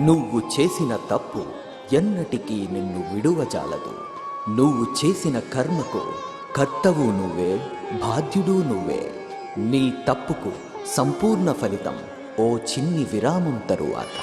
నువ్వు చేసిన తప్పు ఎన్నటికీ నిన్ను విడువజాలదు. నువ్వు చేసిన కర్మకు కర్తవు నువ్వే, బాధ్యుడు నువ్వే. నీ తప్పుకు సంపూర్ణ ఫలితం ఓ చిన్ని విరామం తరువాత.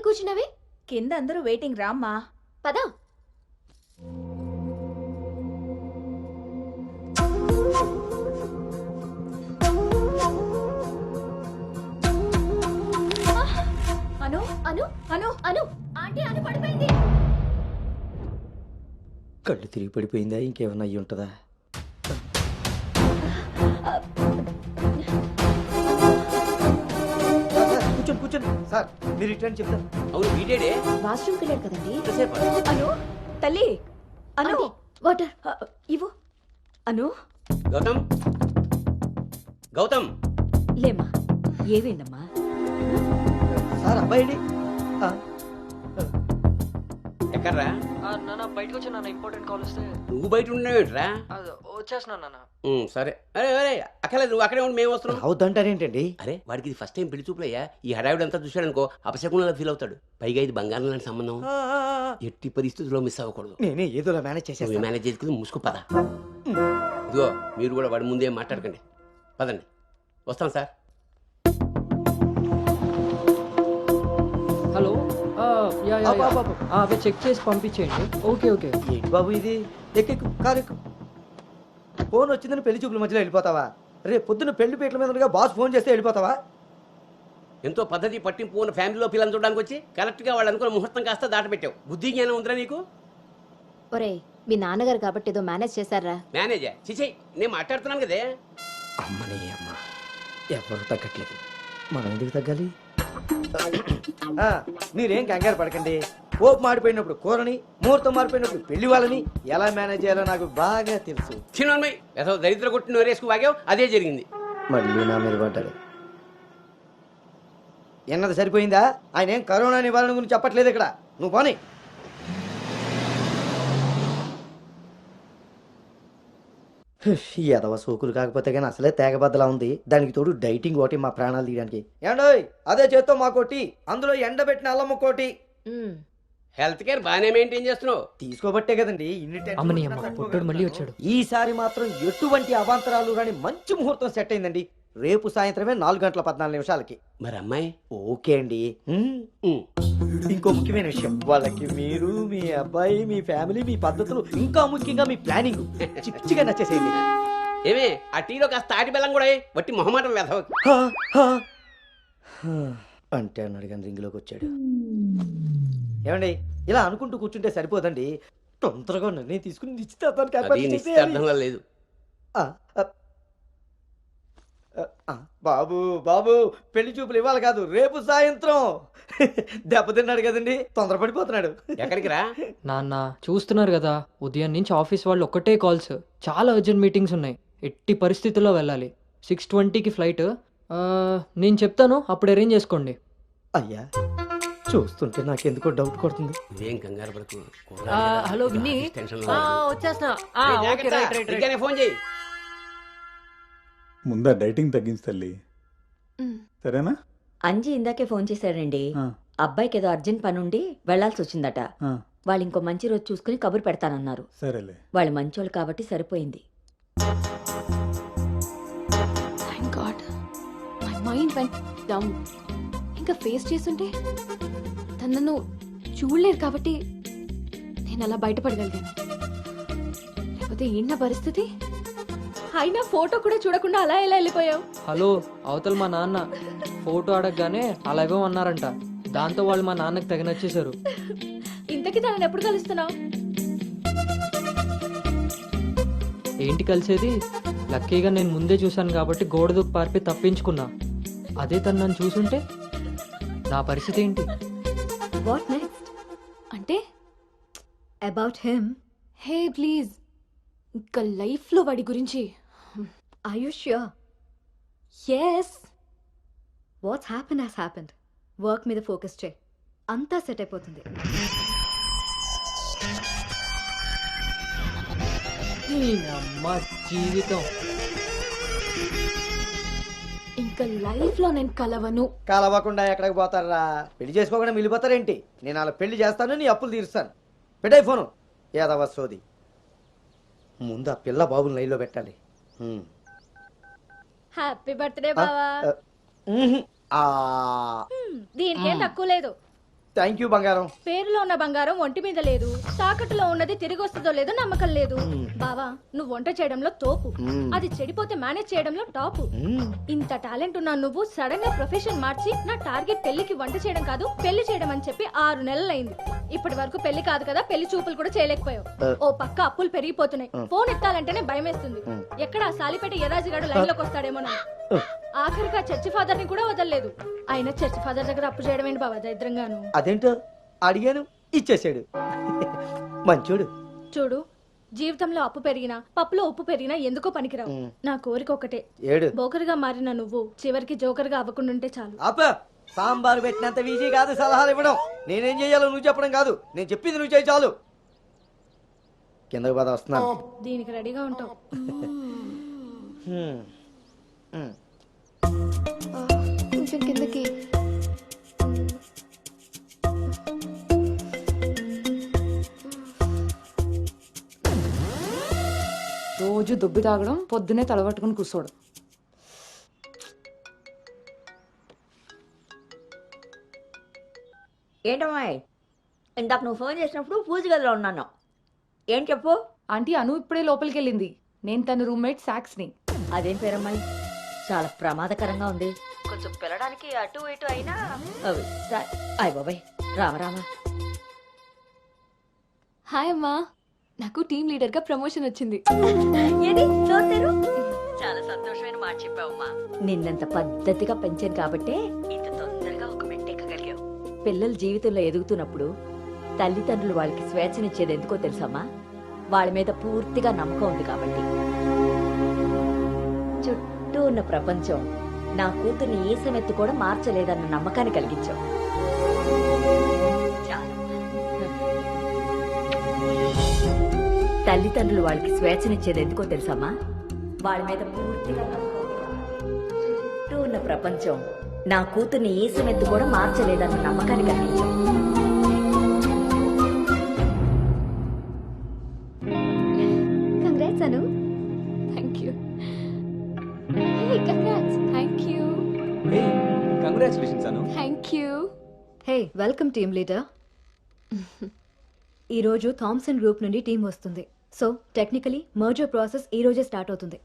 కూర్చున్నావే? కింద అందరూ వెయిటింగ్ రామ్మా. పదా. అను అను అను అను ఆంటీ అను పడిపోయింది. కళ్ళు తిరిగి పడిపోయిందా, ఇంకేమన్నా అయ్యి ఉంటుందా? కూర్చోండి కూర్చోండి సార్, మీరు రిటర్న్ చెప్తాను. అవును వీడేడే వాష్రూమ్కి వెళ్ళాడు కదండి. ఎంతసేపు? అను తల్లి అను ఆంటీ, వాటర్. ఇవ్వు అను. గౌతమ్ గౌతమ్ లేమ్మా, ఏమైందమ్మా? సార్ అబ్బాయి ఎక్కడ్రా? నాన్న బయటకు వచ్చా నాన్న, ఇంపార్టెంట్ కాల్ వస్తే. నువ్వు బయట ఉండేవేంట్రా? వచ్చేస్తున్నా నాన్న. సరే. అరే అరే అక్కర్లేదు, నువ్వు అక్కడే ఉండి మేము వస్తున్నాం. అవుతుంటారేంటండి? అరే వాడికి ఇది ఫస్ట్ టైం పెళ్లి చూపులయ్యా. ఈ హడావిడి అంతా చూశాడనుకో అపశకునంలా ఫీల్ అవుతాడు. పైగా ఇది బంగారం లాంటి సంబంధం, ఎట్టి పరిస్థితుల్లో మిస్ అవ్వకూడదు. నేనే ఏదోలా మేనేజ్ నువ్వు చేసేస్తాను. మేనేజ్ చేసుకుని ముసుకు పద. ఇదిగో మీరు కూడా వాడి ముందే మాట్లాడకండి, పదండి. వస్తాం సార్. హలో, అవే చెక్ చేసి పంపించేయండి. Okay okay. ఏంటి బాబు ఇది? ఎక్కెక్కు, కారు ఎక్కు. ఫోన్ వచ్చిందని పెళ్లి చూపుల మధ్యలో వెళ్ళిపోతావా? రేపు పొద్దున్న పెళ్లి పీటల మీద ఉండగా బాస్ ఫోన్ చేస్తే వెళ్ళిపోతావా? ఎంతో పద్ధతి పట్టింపు ఉన్న ఫ్యామిలీలో పిల్లలు చూడడానికి వచ్చి కరెక్ట్గా వాళ్ళు అనుకున్న ముహూర్తం కాస్త దాటపెట్టావు. బుద్ధి జ్ఞానం ఉందిరా నీకు? ఒరే, మీ నాన్నగారు కాబట్టి ఏదో మేనేజ్ చేశారా? మేనేజర్ చిచే, నేను మాట్లాడుతున్నాను కదే. అమ్మని అమ్మ, ఎవరు తగ్గట్లేదు, మనం ఎందుకు తగ్గాలి? మీరేం కంగారు పడకండి. పోపు మాడిపోయినప్పుడు కూరని, ముహూర్తం మారిపోయినప్పుడు పెళ్లి వాళ్ళని ఎలా మేనేజ్ చేయాలో నాకు బాగా తెలుసు. చిన్నమ్మాయి ఏదో దరిద్ర కొట్టి నోరేసుకు వాగావు, అదే జరిగింది. మళ్ళీ నా మీద పడ్డాడు. ఎన్నది సరిపోయిందా? ఆయన ఏం కరోనా నివారణ గురించి చెప్పట్లేదు ఇక్కడ. నువ్వు పోనీ. ఈ ఎదవ సోకులు కాకపోతే కానీ అసలే తేగబద్దలా ఉంది. దానికి తోడు డైటింగ్ ఒకటి మా ప్రాణాలు తీయడానికి. ఏండోయ్, అదే చేత్తో మా కోటి, అందులో ఎండబెట్టిన అల్లమ్మ కోటి. హెల్త్ కేర్ బాగానే మెయింటైన్ చేస్తున్నావు. తీసుకోబట్టే కదండి ఇన్ని అమ్మని అమ్మ, పుట్టుడు మళ్ళీ వచ్చాడు. ఈసారి మాత్రం ఎటువంటి అవాంతరాలు రాని మంచి ముహూర్తం సెట్ అయిందండి. రేపు సాయంత్రమే 4:14 మరి అమ్మాయి? ఓకే అండి. ఇంకో ముఖ్యమైన విషయం, వాళ్ళకి మీరు, మీ అబ్బాయి, మీ ఫ్యామిలీ, మీ పద్ధతులు, ఇంకా ముఖ్యంగా మీ ప్లానింగ్ చిచ్చిగా నచ్చేసేయండి. ఏమే ఆ టీలో కాస్త తాటి బెల్లం కూడా వట్టి మొహమాటం వెధవ. అంటే అని అడిగాను, రింగులోకి వచ్చాడు. ఏమండి, ఇలా అనుకుంటూ కూర్చుంటే సరిపోదండి. తొందరగా నిర్ణయం తీసుకుని నిశ్చితార్థంలో లేదు. బాబు బాబు, పెళ్లి చూపులు ఇవ్వాలి కాదు, రేపు సాయంత్రం. దెబ్బతిన్నాడు కదండి, తొందరపడిపోతున్నాడు. ఎక్కడికి రా నాన్న, చూస్తున్నారు కదా, ఉదయం నుంచి ఆఫీస్ వాళ్ళు ఒక్కటే కాల్స్. చాలా అర్జెంట్ మీటింగ్స్ ఉన్నాయి, ఎట్టి పరిస్థితుల్లో వెళ్ళాలి. 6:20కి ఫ్లైట్. నేను చెప్తాను, అప్పుడు అరేంజ్ చేసుకోండి. అయ్యా, చూస్తుంటే నాకెందుకో డౌట్ కొడుతుంది. ఏం కంగారు పడకు. హలో విన్నీ, వచ్చేస్తున్నా. ఫోన్ చేయి. ముందా డైటింగ్ తగ్గించి తల్లి, సరేనా? అంజీ ఇందాకే ఫోన్ చేశాడండి. అబ్బాయికి ఏదో అర్జెంట్ పని ఉండి వెళ్లాల్సి వచ్చిందట. వాళ్ళు ఇంకో మంచి రోజు చూసుకుని కబురు పెడతానన్నారు. సరేలే, వాళ్ళు మంచోళ్ళు కాబట్టి సరిపోయింది. Thank God, my mind vent down. ఇంకా ఫేస్ చేస్తుంటే తనను చూడలేదు కాబట్టి నేను అలా బయటపడగలిగాను. లేకపోతే ఏంటి నా పరిస్థితి? అయినా ఫోటో కూడా చూడకుండా అలా ఎలా వెళ్ళిపోయావు? హలో, అవతల మా నాన్న ఫోటో అడగగానే అలా ఇవ్వమన్నారంట. దాంతో వాళ్ళు మా నాన్నకి తెగ నచ్చేశారు. ఇంతకీ తనని ఎప్పుడు కలుస్తున్నావు? ఏంటి కలిసేది? లక్కీగా నేను ముందే చూశాను కాబట్టి గోడ దూకి పారిపోయి తప్పించుకున్నా. అదే తను నన్ను చూసుంటే నా పరిస్థితి ఏంటి? What next? అంటే అబౌట్ హిమ్. హే ప్లీజ్, ఇంకా లైఫ్లో వాడి గురించి. Are you sure? Yes. What's happen has happened. Work మీద ఫోకస్ చేయి, అంతా సెట్ అయిపోతుంది. అమ్మ జీవితం. ఇంకా లైఫ్ లో నేను కలవను. కలవకుండా ఎక్కడికి పోతారా? పెళ్లి చేసుకోకుండా మిగిలిపోతారేంటి? నేను అలా పెళ్లి చేస్తాను, నీ అప్పులు తీరుస్తాను. పెట్టాయి ఫోను. ఏదవ సోది. ముందు ఆ పిల్ల బాబుని లైన్లో పెట్టాలి. హ్యాపీ బర్త్డే బావా. దీనికేం తక్కువ లేదు. థ్యాంక్ యూ బంగారం. పేరులో ఉన్న బంగారం ఒంటి మీద లేదు, తాకట్టులో ఉన్నది తిరిగి వస్తుందో లేదో నమ్మకం లేదు. బావా నువ్వు వంట చేయడంలో తోపు, అది చెడిపోతే మేనేజ్ చేయడంలో టాపు. ఇంత టాలెంట్ ఉన్న నువ్వు సడన్ గా ప్రొఫెషన్ మార్చి నా టార్గెట్ పెళ్లికి వంట చేయడం కాదు పెళ్లి చేయడం అని చెప్పి 6 నెలలైంది. ఇప్పటి వరకు పెళ్లి కాదు కదా, పెళ్లి చూపులు కూడా చేయలేకపోయావు. ఓ పక్క అప్పులు పెరిగిపోతున్నాయి, ఫోన్ ఎత్తాలంటేనే భయమేస్తుంది. ఎక్కడ సాలిపేట ఎరాజిగాడు లైన్ లోకి వస్తాడేమో. ఆఖరిగా చర్చి ఫాదర్ ని కూడా వదలలేదు. ఆయన చర్చి ఫాదర్ దగ్గర అప్పు చేయడం ఏంటి బాబా దరిద్రంగాను. అదేంటో అడిగాను, ఇచ్చేసాడు. మంచోడు. చూడు, జీవితంలో అప్పు పెరిగినా పప్పులో ఉప్పు పెరిగినా ఎందుకో పనికిరావు. నా కోరిక ఒకటే, ఏడు బోకర్గా మారిన నువ్వు చివరికి జోకర్గా అవ్వకుండుంటే చాలు. ఆప, సాంబారు పెట్టినంత ఈజీ కాదు సలహాలు ఇవ్వడం. నేనేం చెయ్యాలో నువ్వు చెప్పడం కాదు, నేను చెప్పింది నువ్వు చేయి చాలు. కిందకు పద, వస్తున్నాను. దీనికి రెడీగా ఉంటావు. కొంచెం కిందకి. రోజు దుబ్బి తాగడం, పొద్దునే తలబట్టుకుని కూర్చోడు. ఏంటమ్మాయి, ఇందాక నువ్వు ఫోన్ చేసినప్పుడు పూజ గదిలో ఉన్నాను. ఏం చెప్పు. ఆంటీ అను ఇప్పుడే లోపలికి వెళ్ళింది. నేను తన రూమ్మేట్ సాక్స్ని. అదేం పేరమ్మాయి, చాలా ప్రమాదకరంగా ఉంది. కొంచెం పిల్లడానికి అటు ఇటు అయినా. అయ్ బాబాయ్, రామరామా. హాయ్ అమ్మా, నాకు టీమ్ లీడర్ గా ప్రమోషన్ వచ్చింది. ఏది చూస్తారు? చాలా సంతోషమైన మాట చెప్పావమ్మా. నిన్నంత పద్ధతిగా పెంచాను కాబట్టే ఇంత తొందరగా ఒక మెట్టెక్కగలిగావు. పిల్లల జీవితంలో ఎదుగుతున్నప్పుడు తల్లిదండ్రులు వాళ్ళకి స్వేచ్ఛనిచ్చేది ఎందుకో తెలుసమ్మా? వాళ్ళ మీద పూర్తిగా నమ్మకం ఉంది కాబట్టి. చుట్టూ ఉన్న ప్రపంచం నా కూతుర్ని ఏ సమెత్తు కూడా మార్చలేదన్న నమ్మకాన్ని కలిగించావు. తల్లిదండ్రులు వాళ్ళకి స్వేచ్ఛనిచ్చేది ఎందుకో తెలుసమ్మా? వాళ్ళ మీద పూర్తిగా నమ్మకం ఉంది. చుట్టూ ఉన్న ప్రపంచం నా కూతుర్ని ఏ సమెత్తు కూడా మార్చలేదన్న నమ్మకాన్ని కలిగించావు. Congrats Anu. Thank you. Hey congrats. Thank you. Hey congratulations Anu. Thank you. Hey welcome team leader. ఈరోజు థామ్సన్ గ్రూప్ నుండి టీం వస్తుంది. సో టెక్నికలీ మర్జర్ ప్రాసెస్ ఈ రోజే స్టార్ట్ అవుతుంది.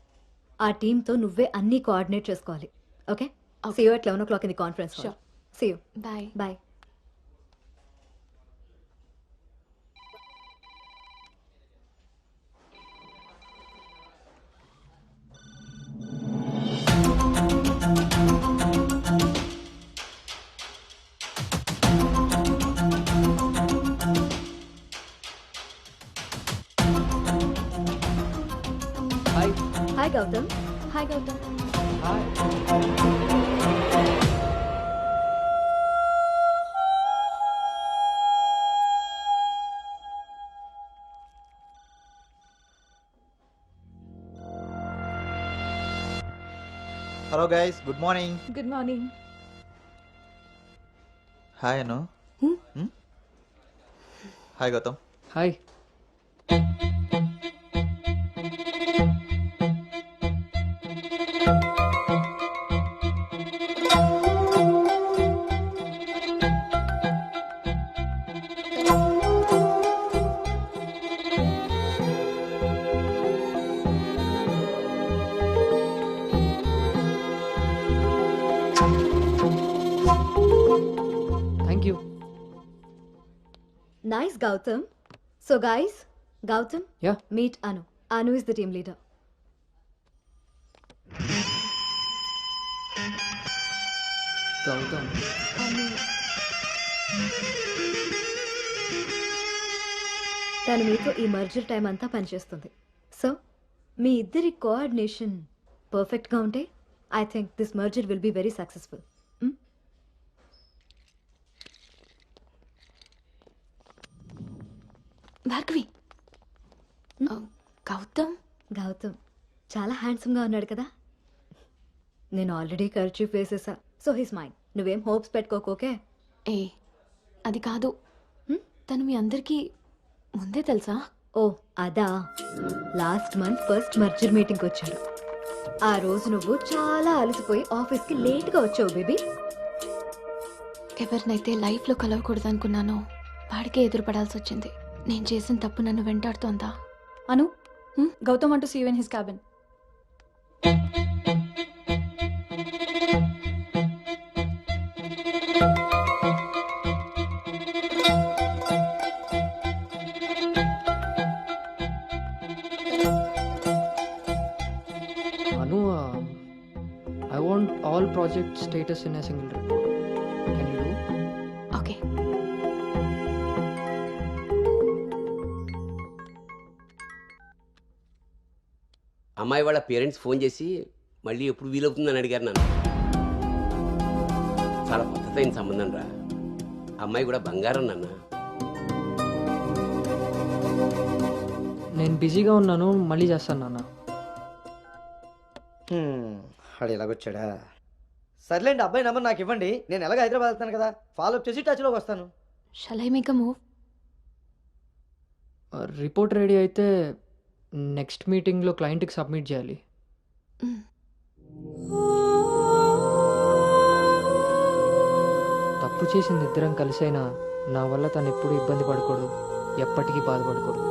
ఆ టీంతో నువ్వే అన్ని కోఆర్డినేట్ చేసుకోవాలి. Okay, see you at 11 o'clock in the conference hall. See you. Bye. Bye. Hi Gautam. Hi Gautam. Hello guys, good morning. Good morning. Hi Anu. Hi Gautam. Hi. Thank you. Nice, Gautam. So guys, Gautam, Yeah. meet Anu. Anu is the team leader. Gautam. తను మీతో ఈ merger time అంతా పనిచేస్తుంది. So మీ ఇద్దరి coordination పర్ఫెక్ట్గా ఉంటే I think this merger will be very successful. Bhargavi. Gautam. Gautam చాలా హ్యాండ్సమ్గా ఉన్నాడు కదా. నేను ఆల్రెడీ కర్చీఫ్ వేసేసా. So his mind. నువ్వేం హోప్స్ పెట్టుకోకే. ఏ అది కాదు, తను మీ అందరికీ ముందే తెలుసా? ఓ అదా, లాస్ట్ మంత్ ఫస్ట్ మర్జర్ మీటింగ్కి వచ్చాడు. ఆ రోజు నువ్వు చాలా అలసిపోయి ఆఫీస్కి లేట్గా వచ్చావు బేబీ. ఎవరినైతే లైఫ్లో కలవకూడదు అనుకున్నానో వాడికే ఎదురుపడాల్సి వచ్చింది. నేను చేసిన తప్పు నన్ను వెంటాడుతోందా? అను, గౌతమ్ అంటూ see you in his cabin. Anu, I want all project status in a single report. Can you do? Okay. అమ్మాయి వాళ్ళ పేరెంట్స్ ఫోన్ చేసి మళ్ళీ ఎప్పుడు వీలవుతుందని అడిగారు నన్ను. చాలా పద్ధతైన సంబంధం రా. అమ్మాయి కూడా బంగారం నాన్న. నేను బిజీగా ఉన్నాను, మళ్ళీ చేస్తాను నాన్న. వాడు ఇలాగొచ్చాడా? సర్లేండి, అబ్బాయి నెంబర్ నాకు ఇవ్వండి. నేను ఎలాగ హైదరాబాద్ వెళ్తాను కదా, ఫాలో అప్ చేసి టచ్లోకి వస్తాను. Shall I make a move? Report ready అయితే నెక్స్ట్ మీటింగ్లో క్లయింట్కి సబ్మిట్ చేయాలి. తప్పు చేసింది ఇద్దరం కలిసైనా నా వల్ల తను ఎప్పుడు ఇబ్బంది పడకూడదు, ఎప్పటికీ బాధపడకూడదు.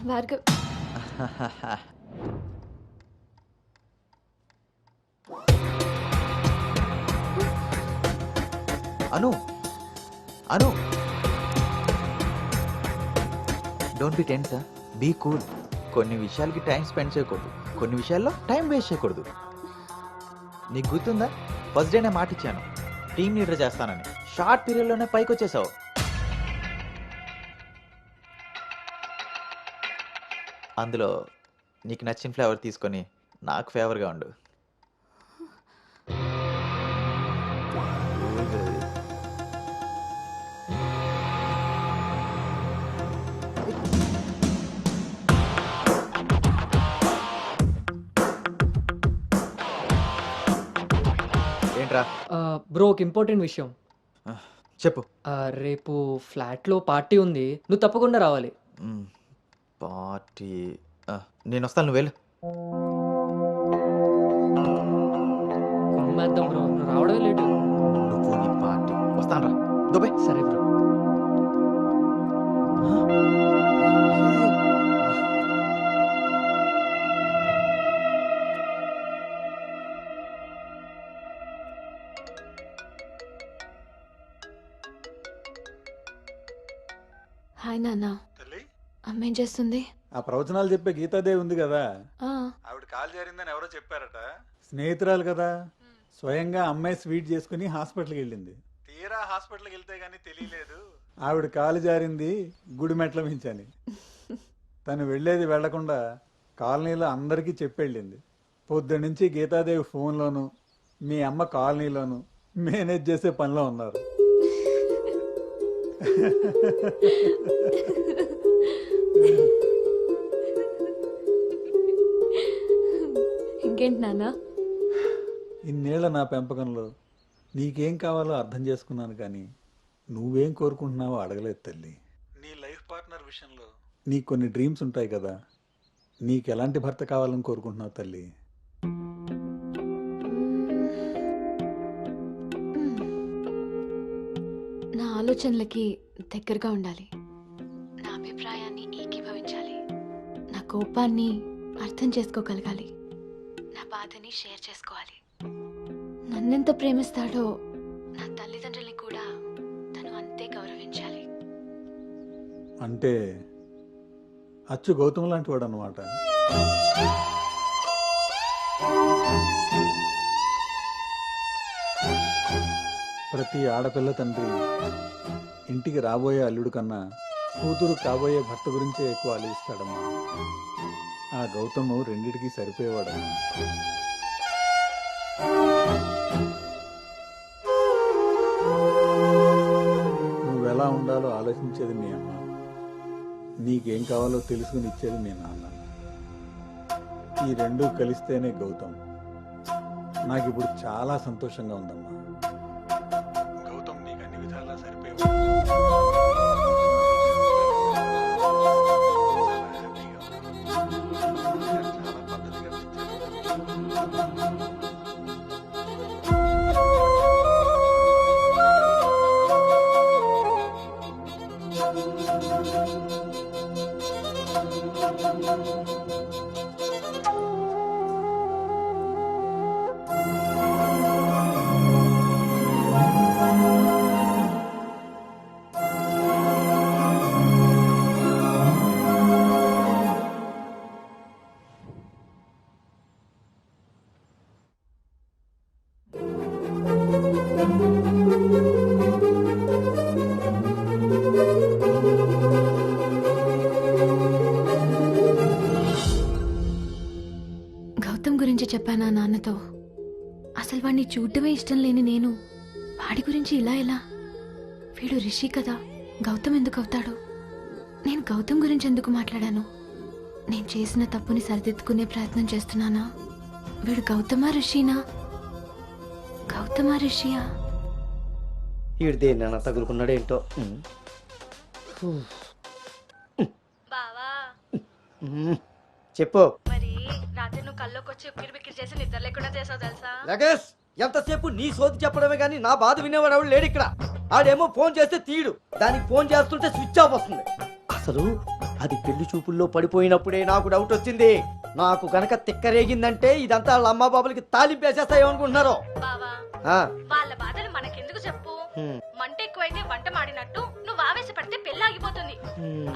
Bhargav, Anu, Anu, don't be tense, be cool. కొన్ని విషయాలకి టైం స్పెండ్ చేయకూడదు, కొన్ని విషయాల్లో టైం వేస్ట్ చేయకూడదు. నీకు గుర్తుందా, ఫస్ట్ డే నేను మాట ఇచ్చాను టీమ్ లీడర్ చేస్తానని. షార్ట్ పీరియడ్లోనే పైకి వచ్చేసావు. అందులో నీకు నచ్చిన ఫ్లేవర్ తీసుకొని నాకు ఫేవర్గా ఉండు. ఏంట్రా? బ్రో, ఒక ఇంపార్టెంట్ విషయం చెప్పు. రేపు ఫ్లాట్లో పార్టీ ఉంది, నువ్వు తప్పకుండా రావాలి. పార్టీ? నేను వస్తాను, నువ్వు వెళ్ళు. కుమ్మేద్దాం బ్రో, నువ్వు రావడమే లేటు. నువ్వు నీ పార్టీ. వస్తాను రా, దుబాయ్. సరే బ్రో. హాయ్ నాన్న. అమ్మేం చేస్తుంది? ఆ ప్రవచనాలు చెప్పే గీతాదేవి ఉంది కదా, ఆ, ఆవిడ కాలు జారిందని ఎవరో చెప్పారట. స్నేహితురాలు కదా, స్వయంగా అమ్మాయి స్వీట్ చేసుకుని హాస్పిటల్కి వెళ్ళింది. తీరా హాస్పిటల్కి వెళ్తే గానీ తెలియలేదు ఆవిడ కాలు జారింది గుడి మెట్ల మించని. తను వెళ్ళేది వెళ్లకుండా కాలనీలో అందరికీ చెప్పెళ్ళింది. పొద్దున్నుంచి గీతాదేవి ఫోన్లోను, మీ అమ్మ కాలనీలోను మేనేజ్ చేసే పనిలో ఉన్నారు. ఇంకేంటి నాన్న? ఇన్నేళ్ల నా పెంపకంలో నీకేం కావాలో అర్థం చేసుకున్నాను, కానీ నువ్వేం కోరుకుంటున్నావో అడగలేదు తల్లి. నీ లైఫ్ పార్ట్నర్ విషయంలో నీకు కొన్ని డ్రీమ్స్ ఉంటాయి కదా, నీకు ఎలాంటి భర్త కావాలని కోరుకుంటున్నావు తల్లి? నా ఆలోచనలకి దగ్గరగా ఉండాలి, నా అభిప్రాయాన్ని ఏకీభవించాలి, నా కోపాన్ని అర్థం చేసుకోగలగాలి, నా బాధని షేర్ చేసుకోవాలి. నన్నెంత ప్రేమిస్తాడో నా తల్లిదండ్రుల్ని కూడా తను అంతే గౌరవించాలి. అంటే అచ్చు గౌతమ్ లాంటి వాడు అన్నమాట. ప్రతి ఆడపిల్ల తండ్రి ఇంటికి రాబోయే అల్లుడు కన్నా కూతురు కాబోయే భర్త గురించే ఎక్కువ ఆలోచిస్తాడమ్మా. ఆ గౌతము రెండిటికి సరిపోయేవాడమ్మా. నువ్వెలా ఉండాలో ఆలోచించి ఆలోచించేది మీ అమ్మ, నీకేం కావాలో తెలుసుకుని ఇచ్చేది మీ నాన్న. ఈ రెండూ కలిస్తేనే గౌతమ్. నాకు ఇప్పుడు చాలా సంతోషంగా ఉందమ్మా. గౌతమ్ నీకు అన్ని విధాలా సరిపోయావు. గౌతమ్ గురించి చెప్పానా నాన్నతో? అసలు వాడిని చూడటమే ఇష్టం లేని నేను వాడి గురించి ఇలా ఎలా? వీడు రిషి కదా, గౌతమ్ ఎందుకు అవుతాడు? నేను గౌతమ్ గురించి ఎందుకు మాట్లాడాను? నేను చేసిన తప్పుని సరిదిద్దుకునే ప్రయత్నం చేస్తున్నానా? వీడు గౌతమా రిషినా? గౌతమా రిషియా? ఈడు దేన్నైనా తగులుకున్నాడేంటో. చెప్పు. రాత్రి నువ్వు కల్లోకి వచ్చి ఉక్కిరి బిక్కిరి చేసి నిద్ర లేకుండా చేసావు తెలుసా? లగేష్, ఎంతసేపు నీ సోది చెప్పడమే కానీ నా బాధ వినేవాడు ఎవడు లేడు ఇక్కడ. ఆడేమో ఫోన్ చేస్తే తీయడు, దానికి ఫోన్ చేస్తుంటే స్విచ్ ఆఫ్ వస్తుంది. అసలు అది పెళ్లి చూపుల్లో పడిపోయినప్పుడే నాకు డౌట్ వచ్చింది. నాకు గనక తిక్కరేగిందంటే ఇదంతా వాళ్ళ అమ్మా బాబులకి తాలింపేసేస్తాయో అనుకుంటున్నారు. వాళ్ళ బాధలు మనకెందుకు చెప్పు? మంట ఎక్కువైతే వంట మాడినట్టు నువ్వు ఆవేశపడితే పెళ్లి ఆగిపోతుంది.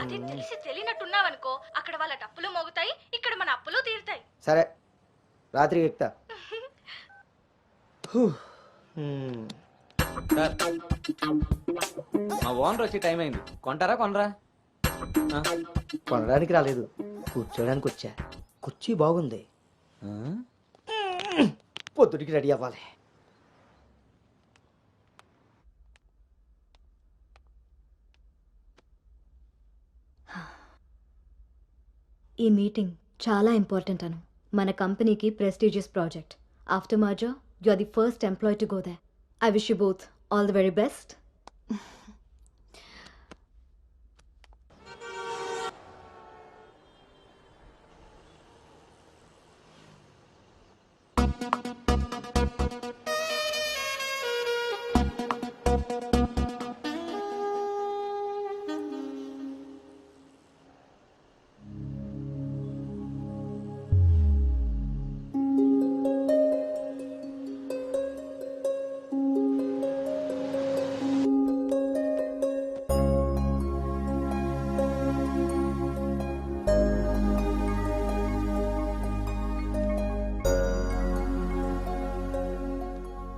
అది తెలిసి తెలియనట్టున్నావనుకో, అక్కడ వాళ్ళ డప్పులు మోగుతాయి, ఇక్కడ మన అప్పులు తీరుతాయి. సరే, రాత్రి ఎక్కుతా. మా ఓనర్ వచ్చి టైం అయింది. కొంటారా కొనరా? కొనడానికి రాలేదు, కూర్చోడానికి వచ్చా. కుర్చీ బాగుంది, పొద్దుటికి రెడీ అవ్వాలి. ఈ మీటింగ్ చాలా ఇంపార్టెంట్ అను. మన కంపెనీకి prestigious project. After merger you are the first employee to go there. I wish you both all the very best.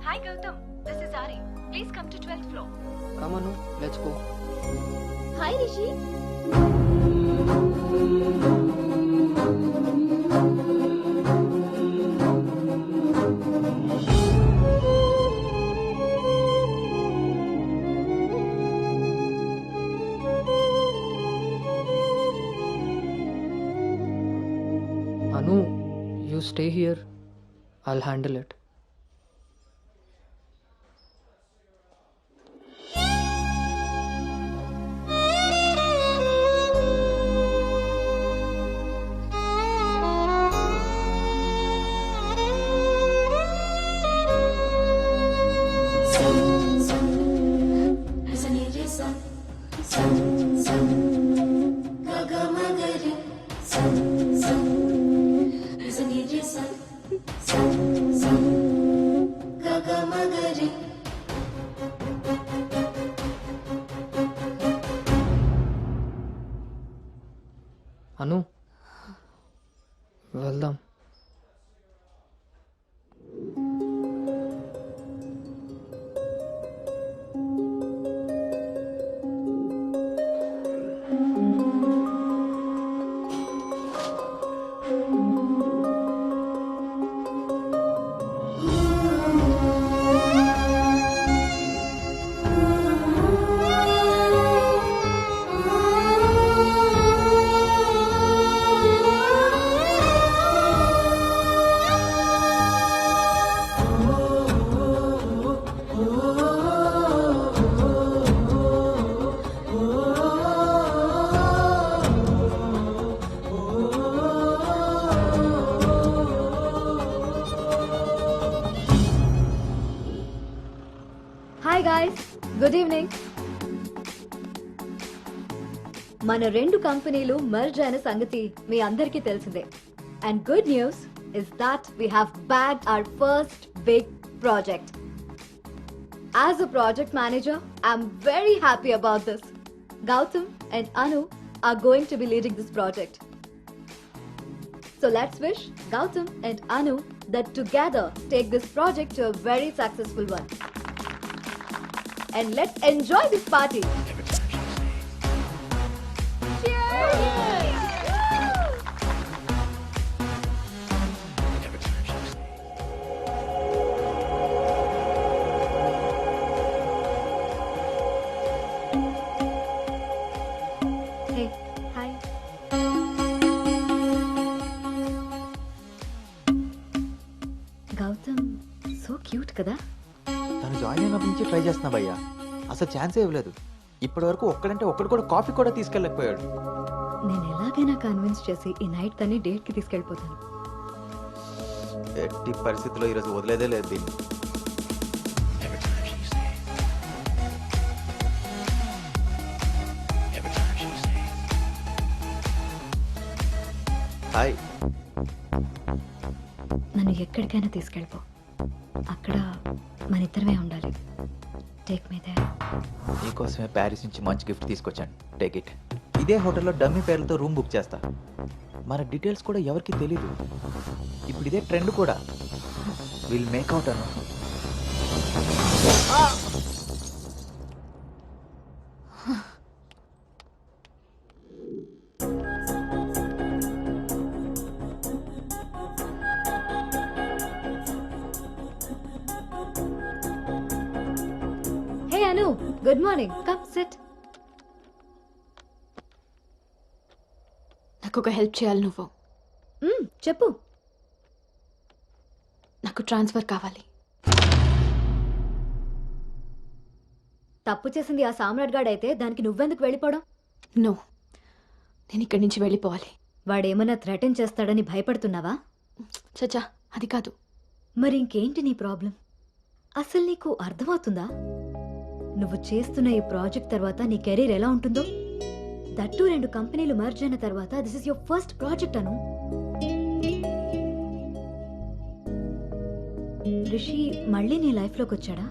Hi Gautam, this is Aari. Please come to 12th floor. Come on, let's go. Hi Rishi. Anu, you stay here. I'll handle it. Anu, వెళ్దాం. Hi guys, good evening. మన రెండు కంపెనీలు merge అయిన సంగతి మీ అందరికీ తెలిసిందే. And good news is that we have బ్యాగ్డ్ hour first big project. As a project manager, I'm very happy about this. Gautam and Anu are going to be leading this project. So let's wish Gautam and Anu that together take this project to a very successful one. And let's enjoy this party. Hey, hi. Gautam, so cute కదా? తను join అయినప్పటి నుంచి try చేస్తున్నా భయ్యా, అసలు ఛాన్సే ఇవ్వలేదు. ఇప్పటి వరకు ఒక్కడంటే ఒక్కడు కూడా కాఫీ కూడా తీసుకెళ్ళకపోయాడు. నేను ఎలాగైనా కన్విన్స్ చేసి ఈ నైట్ తన్ని డేట్ కి తీసుకెళ్ళిపోతాను. ఎట్టి పరిస్థితుల్లో ఈరోజు వదిలేదే లేదు దీన్ని. హాయ్. నన్ను ఎక్కడికైనా తీసుకెళ్ళిపో, అక్కడ మన ఇద్దరమే ఉండాలి. Take me there. నీకోసమే ప్యారిస్ నుంచి మంచి గిఫ్ట్ తీసుకొచ్చాను, టేక్ ఇట్. ఇదే హోటల్లో డమ్మీ పేర్లతో రూమ్ బుక్ చేస్తా. మన డీటెయిల్స్ కూడా ఎవరికి తెలీదు. ఇప్పుడు ఇదే ట్రెండ్ కూడా. Will make out Anu. Hey Anu, good morning. Come sit. నాకు ఒక హెల్ప్ చేయాలి నువ్వు. చెప్పు. నాకు ట్రాన్స్ఫర్ కావాలి. తప్పు చేసింది ఆ సామ్రాట్ గాడు అయితే దానికి నువ్వెందుకు వెళ్ళిపోవడం? నో, నేను ఇక్కడి నుంచి వెళ్ళిపోవాలి. వాడేమన్నా థ్రెటన్ చేస్తాడని భయపడుతున్నావా? చచ్చా, అది కాదు. మరి ఇంకేంటి నీ ప్రాబ్లం? అసలు నీకు అర్థమవుతుందా నువ్వు చేస్తున్న ఈ ప్రాజెక్ట్ తర్వాత నీ కెరీర్ ఎలా ఉంటుందో? దట్టు 2 కంపెనీలు మర్జ్ అయిన తర్వాత this is your first project Anu. Rishi మళ్ళీ నీ లైఫ్లోకి వచ్చాడా?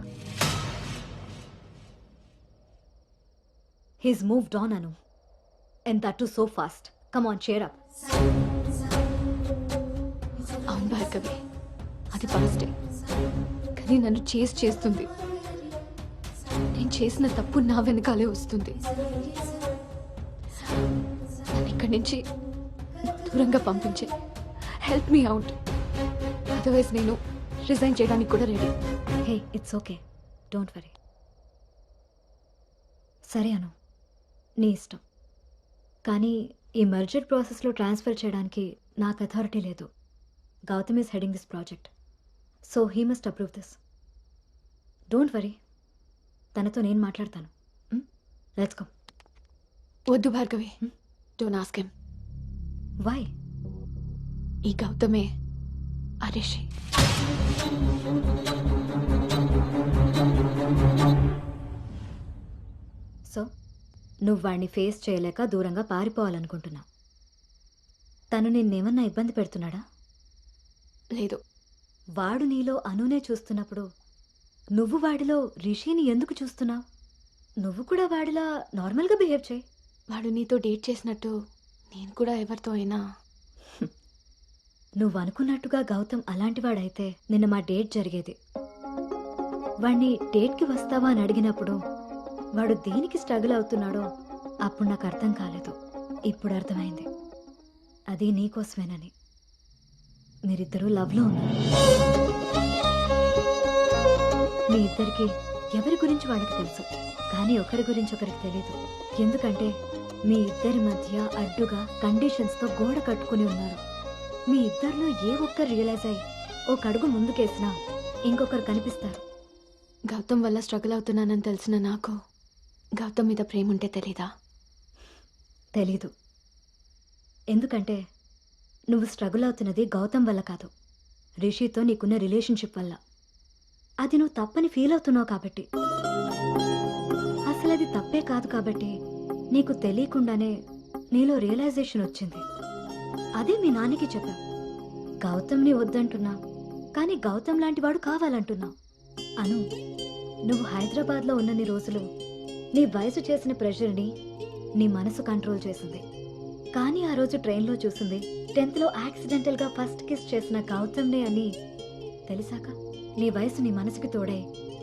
He's moved on Anu, and that too so fast. Come on, cheer up. అవును భార్గవి, అది పాస్టే. కానీ నన్ను చేస్తుంది. నేను చేసిన తప్పు నా వెనకాలే వస్తుంది. నన్ను ఇక్కడి నుంచి దూరంగా పంపించే. హెల్ప్ మీ అవుట్, అదర్వైజ్ నేను రిజైన్ చేయడానికి కూడా ready. Hey, it's okay, don't worry. సరే అను, నీ ఇష్టం. కానీ ఈ మర్జర్ ప్రాసెస్లో ట్రాన్స్ఫర్ చేయడానికి నాకు అథారిటీ లేదు. Gautam is heading this project, so he must approve this. Don't worry, తనతో నేను మాట్లాడతాను. Let's go. వద్దు Bhargavi, don't ask him. Why? ఈ గౌతమే ఆ రిషి. సో నువ్వు వాడిని ఫేస్ చేయలేక దూరంగా పారిపోవాలనుకుంటున్నావు. తను నిన్నేమన్నా ఇబ్బంది పెడుతున్నాడా? లేదు. వాడు నీలో అనునే చూస్తున్నప్పుడు నువ్వు వాడిలో రిషిని ఎందుకు చూస్తున్నావు? నువ్వు కూడా వాడిలా నార్మల్గా బిహేవ్ చేయి. వాడు నీతో డేట్ చేసినట్టు నేను కూడా ఎవరితో అయినా. నువ్వు అనుకున్నట్టుగా గౌతమ్ అలాంటి వాడైతే నిన్న మా డేట్ జరిగేది. వాడిని డేట్కి వస్తావా అని అడిగినప్పుడు వాడు దేనికి స్ట్రగుల్ అవుతున్నాడో అప్పుడు నాకు అర్థం కాలేదు. ఇప్పుడు అర్థమైంది, అది నీకోసమేనని. మీరిద్దరూ లవ్లో ఉన్నారు. మీ ఇద్దరికి ఎవరి గురించి వాళ్ళకి తెలుసు, కానీ ఒకరి గురించి ఒకరికి తెలీదు. ఎందుకంటే మీ ఇద్దరి మధ్య అడ్డుగా కండిషన్స్తో గోడ కట్టుకుని ఉన్నారు. మీ ఇద్దరిలో ఏ ఒక్కరు రియలైజ్ అయ్యి ఒక అడుగు ముందుకేసినా ఇంకొకరు కనిపిస్తారు. గౌతమ్ వల్ల స్ట్రగుల్ అవుతున్నానని తెలిసిన నాకు గౌతమ్ మీద ప్రేమ ఉంటే తెలీదా? తెలీదు. ఎందుకంటే నువ్వు స్ట్రగుల్ అవుతున్నది గౌతమ్ వల్ల కాదు, రిషితో నీకున్న రిలేషన్షిప్ వల్ల. అది నువ్వు తప్పని ఫీల్ అవుతున్నావు కాబట్టి. అసలు అది తప్పే కాదు కాబట్టి నీకు తెలియకుండానే నీలో రియలైజేషన్ వచ్చింది. అదే మీ నాన్నకి చెప్పా. గౌతమ్ని వద్దంటున్నా, కానీ గౌతమ్ లాంటి వాడు కావాలంటున్నా. అను, నువ్వు హైదరాబాద్లో ఉన్నన్ని రోజులు నీ వయసు చేసిన ప్రెషర్ని నీ మనసు కంట్రోల్ చేసింది. కానీ ఆ రోజు ట్రైన్లో చూసింది 10th లో యాక్సిడెంటల్గా ఫస్ట్ కిస్ చేసిన గౌతమ్నే అని తెలిసాక నీ వయసు నీ మనసుకి తోడే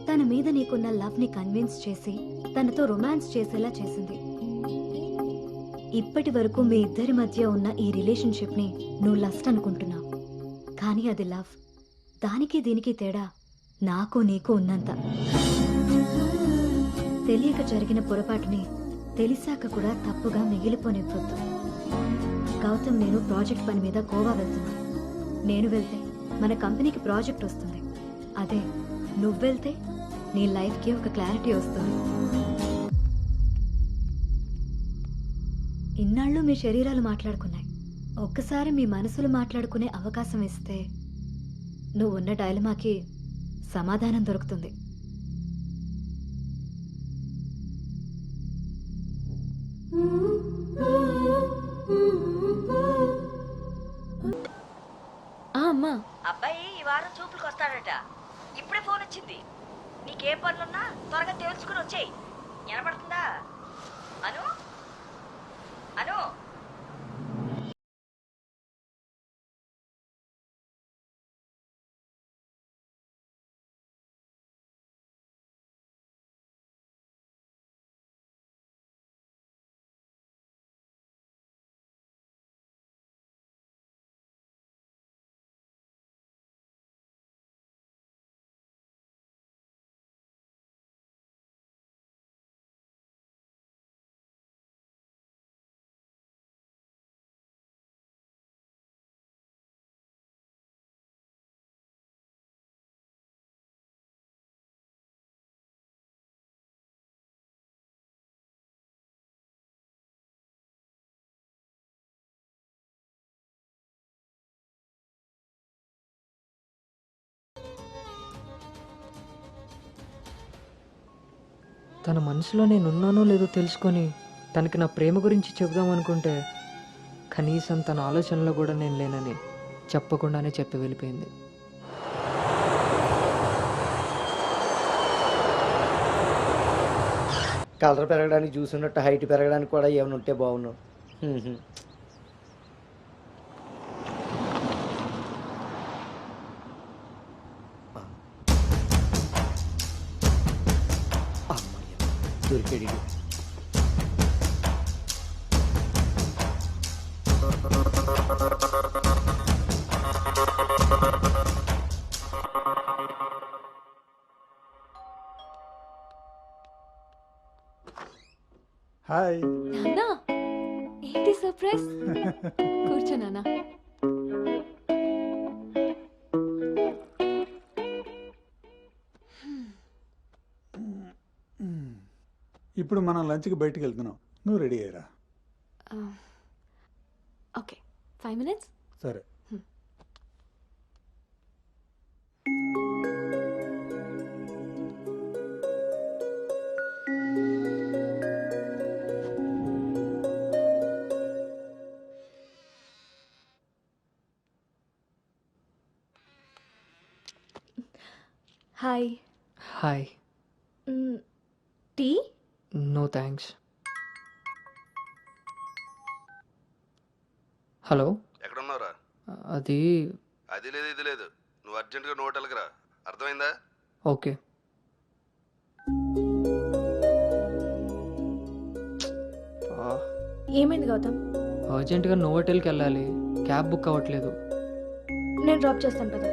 తన మీద నీకున్న లవ్ని కన్విన్స్ చేసి తనతో రొమాన్స్ చేసేలా చేసింది. ఇప్పటి వరకు మీ ఇద్దరి మధ్య ఉన్న ఈ రిలేషన్షిప్ని నువ్వు లస్ట్ అనుకుంటున్నావు, కానీ అది లవ్. దానికి దీనికి తేడా నాకు నీకు ఉన్నంత. తెలియక జరిగిన పొరపాటుని తెలిసాక కూడా తప్పుగా మిగిలిపోనివ్వద్దు. గౌతమ్ నేను ప్రాజెక్ట్ పని మీద గోవా వెళ్తున్నా. నేను వెళ్తే మన కంపెనీకి ప్రాజెక్ట్ వస్తుంది. అదే నువ్వు వెళ్తే నీ లైఫ్కి ఒక క్లారిటీ వస్తుంది. ఇన్నాళ్ళు మీ శరీరాలు మాట్లాడుకున్నాయి. ఒక్కసారి మీ మనసులు మాట్లాడుకునే అవకాశం ఇస్తే నువ్వున్న డైలమాకి సమాధానం దొరుకుతుంది. అమ్మా, అబ్బాయి ఈ వారం చూపులకు వస్తాడట. ఇప్పుడే ఫోన్ వచ్చింది. నీకేం పనులున్నా త్వరగా తేల్చుకుని వచ్చేయి. వినపడుతుందా? అను అను తన మనసులో నేనున్నానో లేదో తెలుసుకొని తనకి నా ప్రేమ గురించి చెబుదాం అనుకుంటే కనీసం తన ఆలోచనలో కూడా నేను లేనని చెప్పకుండానే చెప్పి వెళ్ళిపోయింది. కలర్ పెరగడానికి చూసినట్టు హైట్ పెరగడానికి కూడా ఏమైనా ఉంటే బాగున్నావు. దొరికాడు. హాయ్. నాన్నా, ఏంటి సర్ప్రైజ్? కూర్చో నాన్న. ఇప్పుడు మనం లంచ్కి బయటికి వెళ్తున్నాం. నువ్వు రెడీ అయ్యారా? Okay, 5 minutes. సరే. Hi. Hi. Tea? No thanks. Hello, ఎక్కడున్నావురా? అది అది లేదు ఇది లేదు, నువ్వు అర్జెంటుగా నువ్వు హోటల్కి రా. అర్థమైందా? ఓకే. ఏమైంది గౌతమ్? అర్జెంటుగా నోవోటెల్కి వెళ్ళాలి. క్యాబ్ బుక్ అవ్వట్లేదు. నేను డ్రాప్ చేస్తాను కదా.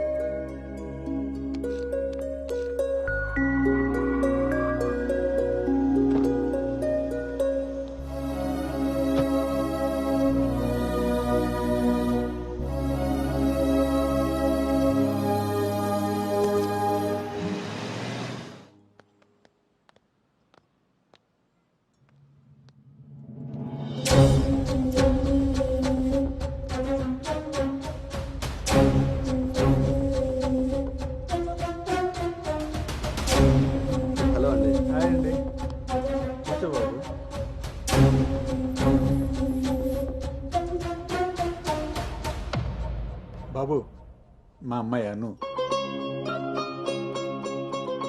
మా అమ్మాయి అను.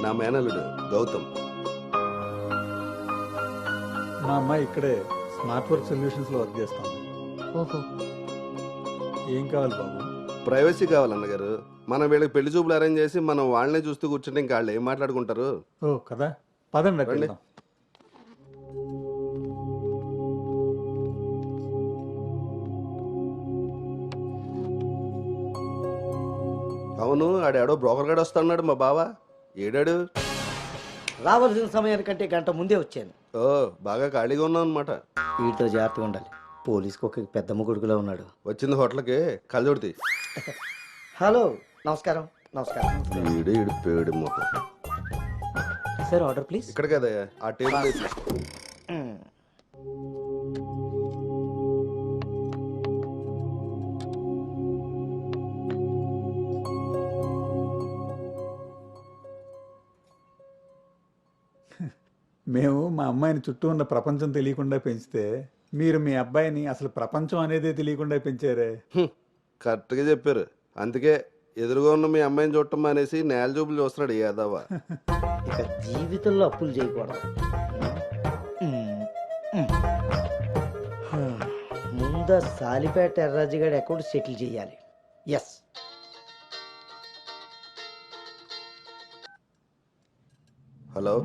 నా మేనల్లుడు గౌతమ్. మా అమ్మాయి ఇక్కడే స్మార్ట్ వర్క్ సొల్యూషన్స్లో వర్క్ చేస్తాం. ఓహో. ఏం కావాలి బాబు? ప్రైవసీ కావాలన్నగారు. మనం వీళ్ళకి పెళ్లి చూపులు అరేంజ్ చేసి మనం వాళ్ళనే చూస్తూ కూర్చుంటే ఇంకా వాళ్ళు ఏం మాట్లాడుకుంటారు? ఓ కదా, పదండి రండి. వెళ్దాం. అవును, ఆడాడో బ్రోకర్ గడు వస్తున్నాడు మా బావ. ఏడాడు? రావాల్సిన సమయానికంటే గంట ముందే వచ్చాను. ఓ, బాగా ఖాళీగా ఉన్నావు అనమాట. వీటితో జాగ్రత్తగా ఉండాలి. పోలీస్కి ఒక పెద్ద ముగుడుకులో ఉన్నాడు. వచ్చింది హోటల్కి కళ్ళజోడితే. హలో, నమస్కారం. నమస్కారం. ఈడు ఈడు పేడు మొహం. Sir order please. ఇక్కడ కదా ఆ టేబుల్ వేసి. మేము మా అమ్మాయిని చుట్టూ ఉన్న ప్రపంచం తెలియకుండా పెంచితే మీరు మీ అబ్బాయిని అసలు ప్రపంచం అనేదే తెలియకుండా పెంచారే. కరెక్ట్గా చెప్పారు. అందుకే ఎదురుగా ఉన్న మీ అమ్మాయిని చూడటం మానేసి నేల చూపులు చూస్తున్నాడు యాదవ. ఇక జీవితంలో అప్పులు చేయకూడదు. ముందు సాలిపేట ఎర్రాజుగాడి అకౌంట్ సెటిల్ చేయాలి. ఎస్. హలో,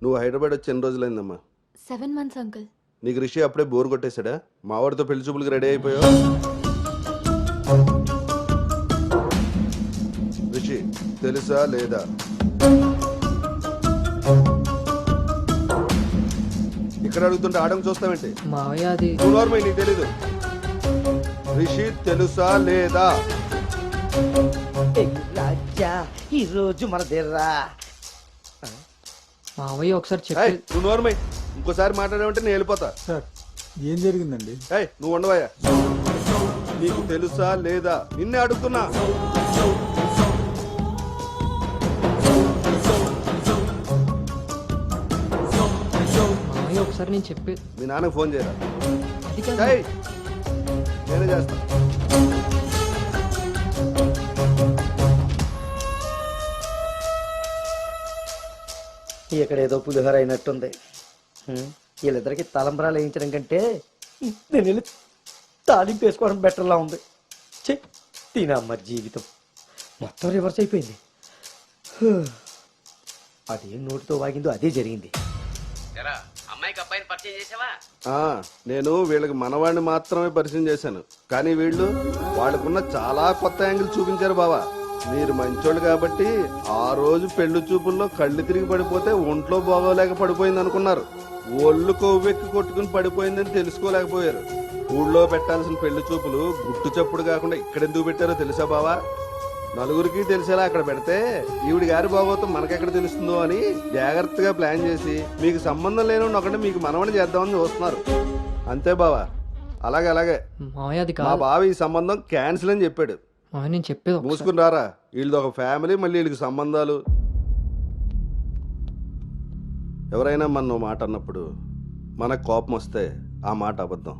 నువ్వు హైదరాబాద్ వచ్చి ఎన్ని రోజులైందమ్మా? 7 months అంకుల్. నీకు రిషి అప్పుడే బోర్ కొట్టేశాడా? మావాడితో పెళ్లి చూపులకి రెడీ అయిపోయావు. రిషి తెలుసా లేదా? ఇక్కడ అడుగుతుంటే ఆడం చూస్తావేంటి? మావయ్య అది నీకు తెలీదు. రిషి తెలుసా లేదా? రాజా, ఈ రోజు మన దేర్రా. మావయ్య ఒకసారి చెప్పి. నువ్వు నోర్మై, ఇంకోసారి మాట్లాడామంటే నేను వెళ్ళిపోతా. సార్ ఏం జరిగిందండి? నువ్వు ఉండవయ్యా. నీకు తెలుసా లేదా? నిన్నే అడుగుతున్నా. మావయ్య ఒకసారి నేను చెప్పి. మీ నాన్నకు ఫోన్ చేయరా? అది కాదు. నేనే చేస్తా. ఇక్కడ ఏదో పులిహోర అయినట్టుంది. వీళ్ళిద్దరికి తలంబరాలు వేయించడం కంటే నేను వెళ్ళి తాలింపు వేసుకోవడం బెటర్లా ఉంది. తినమ్మ జీవితం మొత్తం రివర్స్ అయిపోయింది. అదేం నోటితో వాగిందో అదే జరిగింది. అమ్మాయికి అబ్బాయిని పరిచయం చేసావా? నేను వీళ్ళకి మనవాడిని మాత్రమే పరిచయం చేశాను, కానీ వీళ్ళు వాళ్ళకున్న చాలా కొత్త యాంగిల్ చూపించారు బావా. మీరు మంచోళ్ళు కాబట్టి ఆ రోజు పెళ్లి చూపుల్లో కళ్ళు తిరిగి పడిపోతే ఒంట్లో బాగోలేక పడిపోయింది అనుకున్నారు. ఒళ్ళు కొవ్వెక్కి కొట్టుకుని పడిపోయిందని తెలుసుకోలేకపోయారు. ఊళ్ళో పెట్టాల్సిన పెళ్లి చూపులు గుట్టు చప్పుడు కాకుండా ఇక్కడెందుకు పెట్టారో తెలుసా బావా? నలుగురికి తెలిసేలా అక్కడ పెడితే ఈవిడి గారి బాగోతం మనకెక్కడ తెలుస్తుందో అని జాగ్రత్తగా ప్లాన్ చేసి మీకు సంబంధం లేని ఒకటి మీకు మనవని చేద్దామని చూస్తున్నారు. అంతే బావా. అలాగే మా బావ ఈ సంబంధం క్యాన్సిల్ అని చెప్పాడు. నేను చెప్పేది మూసుకుని రారా. వీళ్ళది ఒక ఫ్యామిలీ, మళ్ళీ వీళ్ళకి సంబంధాలు. ఎవరైనా మన మాట అన్నప్పుడు మనకు కోపం వస్తే ఆ మాట అబద్ధం,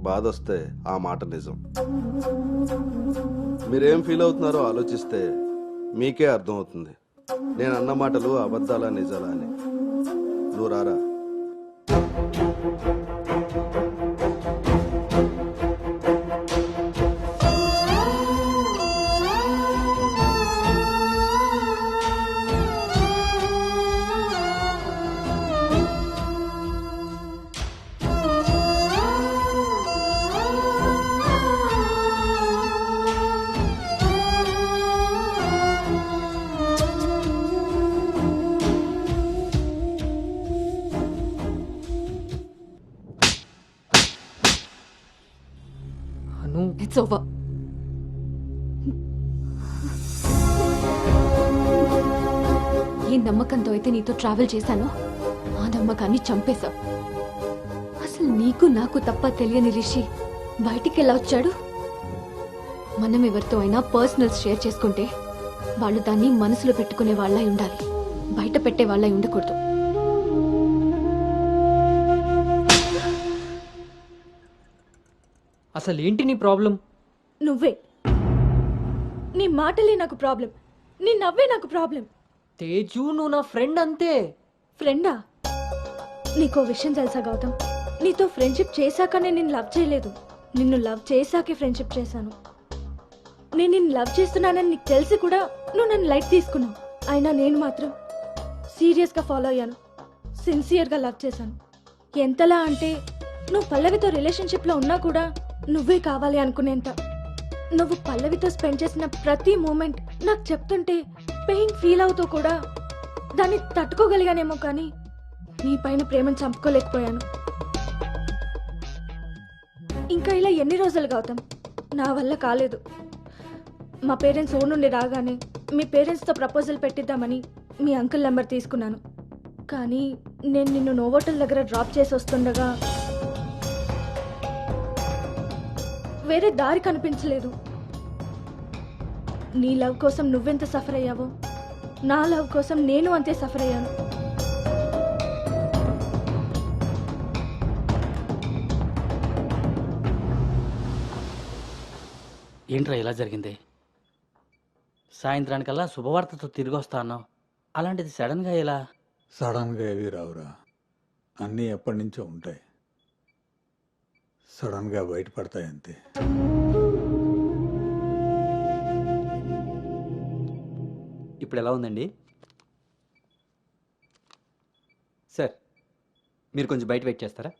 బాధ వస్తే ఆ మాట నిజం. మీరేం ఫీల్ అవుతున్నారో ఆలోచిస్తే మీకే అర్థం అవుతుంది నేను అన్న మాటలు అబద్ధాలా నిజాలా అని. నువ్వు రారా. It's over. ఏ నమ్మకంతో అయితే నీతో ట్రావెల్ చేశానో ఆ నమ్మకాన్ని చంపేశావు. అసలు నీకు నాకు తప్ప తెలియని రిషి బయటికి ఎలా వచ్చాడు? మనం ఎవరితో అయినా పర్సనల్స్ షేర్ చేసుకుంటే వాళ్ళు దాన్ని మనసులో పెట్టుకునే వాళ్ళై ఉండాలి, బయట పెట్టే వాళ్ళై ఉండకూడదు. అసలు ఏంటి నీ ప్రాబ్లం? నువ్వే. నీ మాటలే నాకు ప్రాబ్లం, నీ నవ్వే నాకు ప్రాబ్లం. తేజు, నువ్వు నా ఫ్రెండ్ అంతే. ఫ్రెండా? నీకో విషయం తెలుసా గౌతమ్, నీతో ఫ్రెండ్షిప్ చేశాకనే నేను లవ్ చేయలేదు, నిన్ను లవ్ చేశాకే ఫ్రెండ్షిప్ చేశాను. నేను నిన్ను లవ్ చేస్తున్నానని నీకు తెలిసి కూడా నువ్వు నన్ను లైట్ తీసుకున్నావు. అయినా నేను మాత్రం సీరియస్గా ఫాలో అయ్యాను, సిన్సియర్గా లవ్ చేశాను. ఎంతలా అంటే నువ్వు పల్లవితో రిలేషన్షిప్లో ఉన్నా కూడా నువ్వే కావాలి అనుకునేంత. నువ్వు పల్లవితో స్పెండ్ చేసిన ప్రతి మూమెంట్ నాకు చెప్తుంటే పెయిన్ ఫీల్ అవుతూ కూడా దాన్ని తట్టుకోగలిగానేమో, కానీ నీ పైన ప్రేమను చంపుకోలేకపోయాను. ఇంకా ఇలా ఎన్ని రోజులు గౌతమ్? నా వల్ల కాలేదు. మా పేరెంట్స్ ఊరు నుండి రాగానే మీ పేరెంట్స్తో ప్రపోజల్ పెట్టిద్దామని మీ అంకుల్ నెంబర్ తీసుకున్నాను. కానీ నేను నిన్ను నోవోటల్ దగ్గర డ్రాప్ చేసి వస్తుండగా వేరే దారి కనిపించలేదు. నీ లవ్ కోసం నువ్వెంత సఫర్ అయ్యావో నా లవ్ కోసం నేను అంతే సఫర్ అయ్యాను. ఏంట్రా ఇలా జరిగింది? సాయంత్రానికల్లా శుభవార్తతో తిరిగి వస్తా అన్నావు, అలాంటిది సడన్గా ఎలా? సడన్గా ఏవి రావురా, అన్నీ ఎప్పటి నుంచో ఉంటాయి, సడన్గా బయటపడతాయి అంతే. ఇప్పుడు ఎలా ఉందండి సార్? మీరు కొంచెం బయట వెయిట్ చేస్తారా?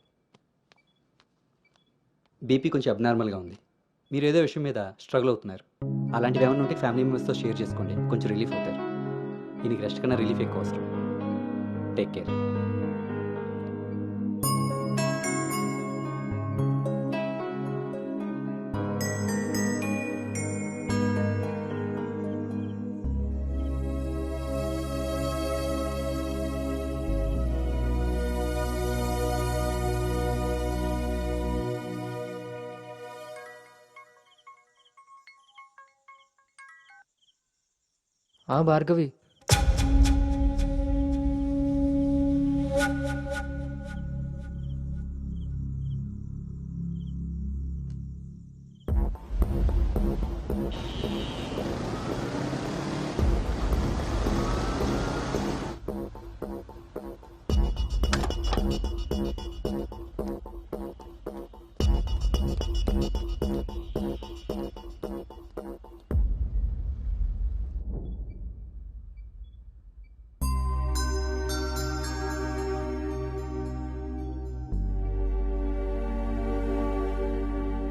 బీపీ కొంచెం అబ్నార్మల్గా ఉంది. మీరు ఏదో విషయం మీద స్ట్రగుల్ అవుతున్నారు. అలాంటివి ఏమైనా ఉంటే ఫ్యామిలీ మెంబర్స్తో షేర్ చేసుకోండి, కొంచెం రిలీఫ్ అవుతారు. దీనికి రెస్ట్ కన్నా రిలీఫ్ ఎక్కువ అవసరం. Take care. భార్గవి,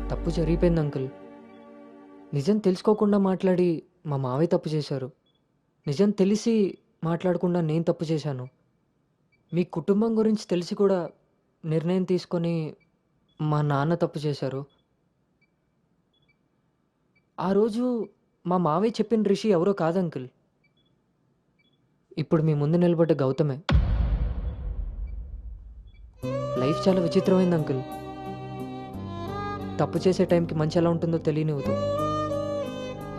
తప్పు జరిగిపోయింది అంకుల్. నిజం తెలుసుకోకుండా మాట్లాడి మా మావయ్య తప్పు చేశారు. నిజం తెలిసి మాట్లాడకుండా నేను తప్పు చేశాను. మీ కుటుంబం గురించి తెలిసి కూడా నిర్ణయం తీసుకొని మా నాన్న తప్పు చేశారు. ఆ రోజు మా మావయ్య చెప్పిన రిషి ఎవరో కాదు అంకుల్, ఇప్పుడు మీ ముందు నిలబడ్డ గౌతమే. లైఫ్ చాలా విచిత్రమైంది అంకుల్. తప్పు చేసే టైంకి మంచి ఎలా ఉంటుందో తెలియనివ్వదు.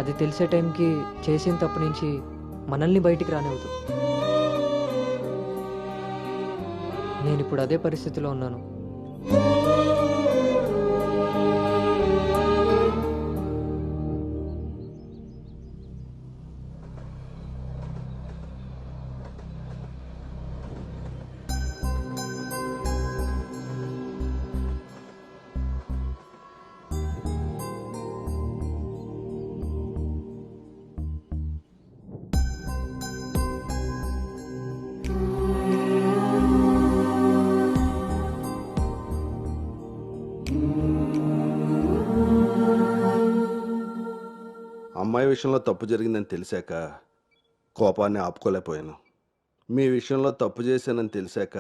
అది తెలిసే టైంకి చేసిన తప్పు నుంచి మనల్ని బయటికి రానివ్వదు. నేను ఇప్పుడు అదే పరిస్థితిలో ఉన్నాను. అమ్మాయి విషయంలో తప్పు జరిగిందని తెలిసాక కోపాన్ని ఆపుకోలేకపోయాను. మీ విషయంలో తప్పు చేశానని తెలిసాక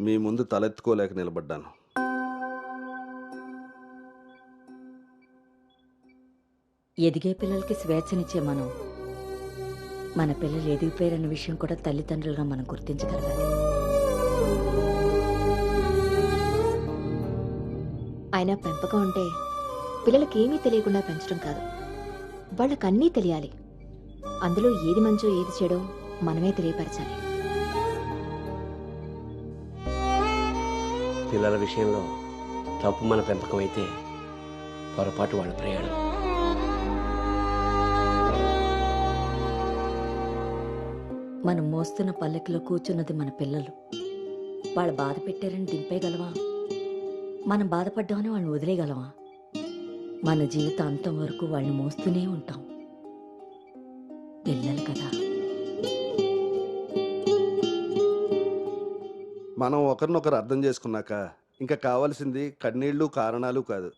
మీ ముందు తలెత్తుకోలేక నిలబడ్డాను. ఎదిగే పిల్లలకి స్వేచ్ఛనిచ్చే మనం మన పిల్లలు ఎదిగిపోయారన్న విషయం కూడా తల్లిదండ్రులుగా మనం గుర్తించగలగాలి. ఆయన పెంపకం అంటే పిల్లలకి ఏమీ తెలియకుండా పెంచడం కాదు, వాళ్ళకి అన్నీ తెలియాలి. అందులో ఏది మంచో ఏది చెడో మనమే తెలియపరచాలి. పిల్లల విషయంలో తప్పు మన పెంపకం అయితే పొరపాటు వాళ్ళ ప్రయాణం. మనం మోస్తున్న పల్లెకిలో కూర్చున్నది మన పిల్లలు. వాళ్ళు బాధ పెట్టారని దింపేయగలవా? మనం బాధపడ్డామని వాళ్ళని వదిలేయగలవా? మన జీవితం అంతం వరకు వాళ్ళని మోస్తూనే ఉంటాం. పిల్లలు కదా. మనం ఒకరినొకరు అర్థం చేసుకున్నాక ఇంకా కావాల్సింది కన్నీళ్లు కారణాలు కాదు.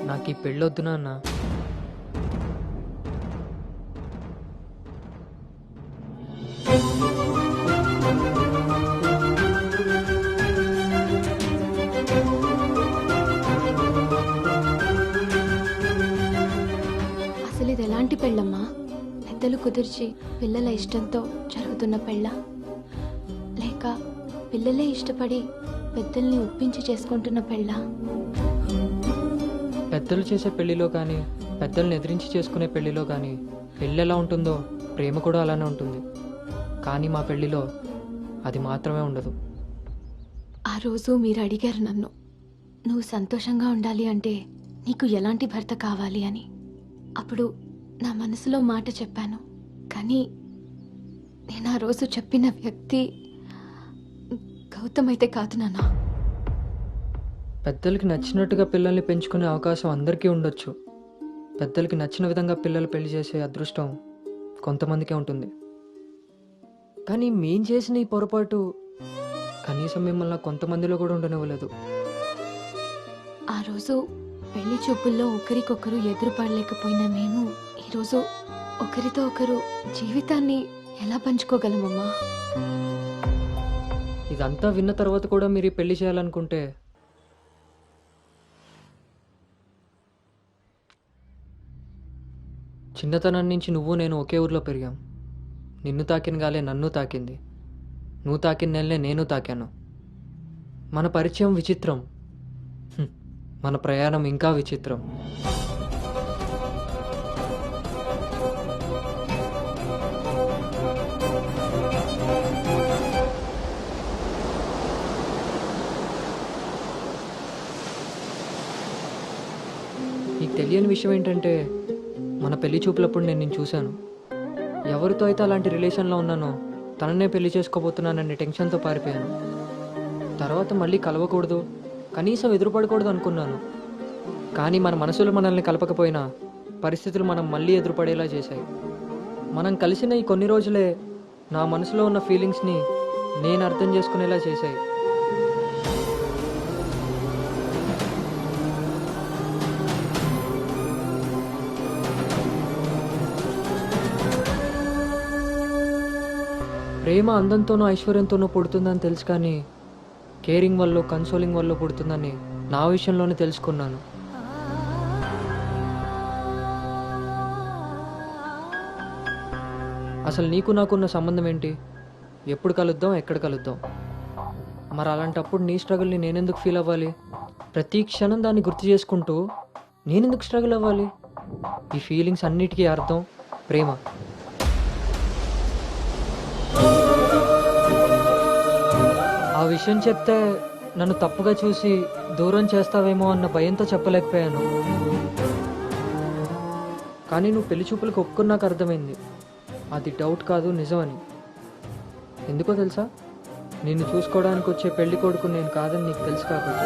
నాకు ఈ పెళ్ళొద్దు నాన్న. అసలు ఇది ఎలాంటి పెళ్ళమ్మా? పెద్దలు కుదిర్చి పిల్లల ఇష్టంతో జరుగుతున్న పెళ్ళ, లేక పిల్లలే ఇష్టపడి పెద్దల్ని ఒప్పించి చేసుకుంటున్న పెళ్ళ? పెద్దలు చేసే పెళ్లిలో కానీ పెద్దల్ని ఎదిరించి చేసుకునే పెళ్లిలో కానీ పెళ్ళి ఎలా ఉంటుందో ప్రేమ కూడా అలానే ఉంటుంది. కానీ మా పెళ్లిలో అది మాత్రమే ఉండదు. ఆ రోజు మీరు అడిగారు నన్ను, నువ్వు సంతోషంగా ఉండాలి అంటే నీకు ఎలాంటి భర్త కావాలి అని. అప్పుడు నా మనసులో మాట చెప్పాను. కానీ నేను ఆ రోజు చెప్పిన వ్యక్తి గౌతమ్ అయితే కాదు నాన్న. పెద్దలకి నచ్చినట్టుగా పిల్లల్ని పెంచుకునే అవకాశం అందరికీ ఉండొచ్చు. పెద్దలకి నచ్చిన విధంగా పిల్లలు పెళ్లి చేసే అదృష్టం కొంతమందికే ఉంటుంది. కానీ మేం చేసిన ఈ పొరపాటు కనీసం మిమ్మల్ని కొంతమందిలో కూడా ఉండనివ్వలేదు. ఆ రోజు పెళ్లి చూపుల్లో ఒకరికొకరు ఎదురుపడలేకపోయినా మేము ఈరోజు ఒకరితో ఒకరు జీవితాన్ని ఎలా పంచుకోగలమమ్మా? ఇదంతా విన్న తర్వాత కూడా మీరు ఈ పెళ్లి చేయాలనుకుంటే చిన్నతనం నుంచి నువ్వు నేను ఒకే ఊర్లో పెరిగాం. నిన్ను తాకిన గాలే నన్ను తాకింది, నువ్వు తాకిన నెలనే నేను తాకాను. మన పరిచయం విచిత్రం, మన ప్రయాణం ఇంకా విచిత్రం. నీకు తెలియని విషయం ఏంటంటే మన పెళ్లి చూపులప్పుడు నేను నిన్ను చూశాను. ఎవరితో అయితే అలాంటి రిలేషన్లో ఉన్నానో తననే పెళ్లి చేసుకోబోతున్నానని టెన్షన్తో పారిపోయాను. తర్వాత మళ్ళీ కలవకూడదు, కనీసం ఎదురుపడకూడదు అనుకున్నాను. కానీ మన మనసులు మనల్ని కలపకపోయినా పరిస్థితులు మనం మళ్ళీ ఎదురుపడేలా చేశాయి. మనం కలిసిన ఈ కొన్ని రోజులే నా మనసులో ఉన్న ఫీలింగ్స్ని నేను అర్థం చేసుకునేలా చేశాయి. ప్రేమ అందంతోనూ ఐశ్వర్యంతోనూ పుడుతుందని తెలుసు, కానీ కేరింగ్ వల్ల కన్సోలింగ్ వల్ల పుడుతుందని నా విషయంలోనే తెలుసుకున్నాను. అసలు నీకు నాకున్న సంబంధం ఏంటి? ఎప్పుడు కలుద్దాం, ఎక్కడ కలుద్దాం? మరి అలాంటప్పుడు నీ స్ట్రగుల్ని నేనెందుకు ఫీల్ అవ్వాలి? ప్రతి క్షణం దాన్ని గుర్తు చేసుకుంటూ నేనెందుకు స్ట్రగుల్ అవ్వాలి? ఈ ఫీలింగ్స్ అన్నిటికీ అర్థం ప్రేమ. ఆ విషయం చెప్తే నన్ను తప్పుగా చూసి దూరం చేస్తావేమో అన్న భయంతో చెప్పలేకపోయాను. కానీ నువ్వు పెళ్లి చూపులకు ఒప్పుకున్నాక అర్థమైంది అది డౌట్ కాదు, నిజమని. ఎందుకో తెలుసా? నిన్ను చూసుకోవడానికి వచ్చే పెళ్లి కొడుకు నేను కాదని నీకు తెలుసు కాబట్టి.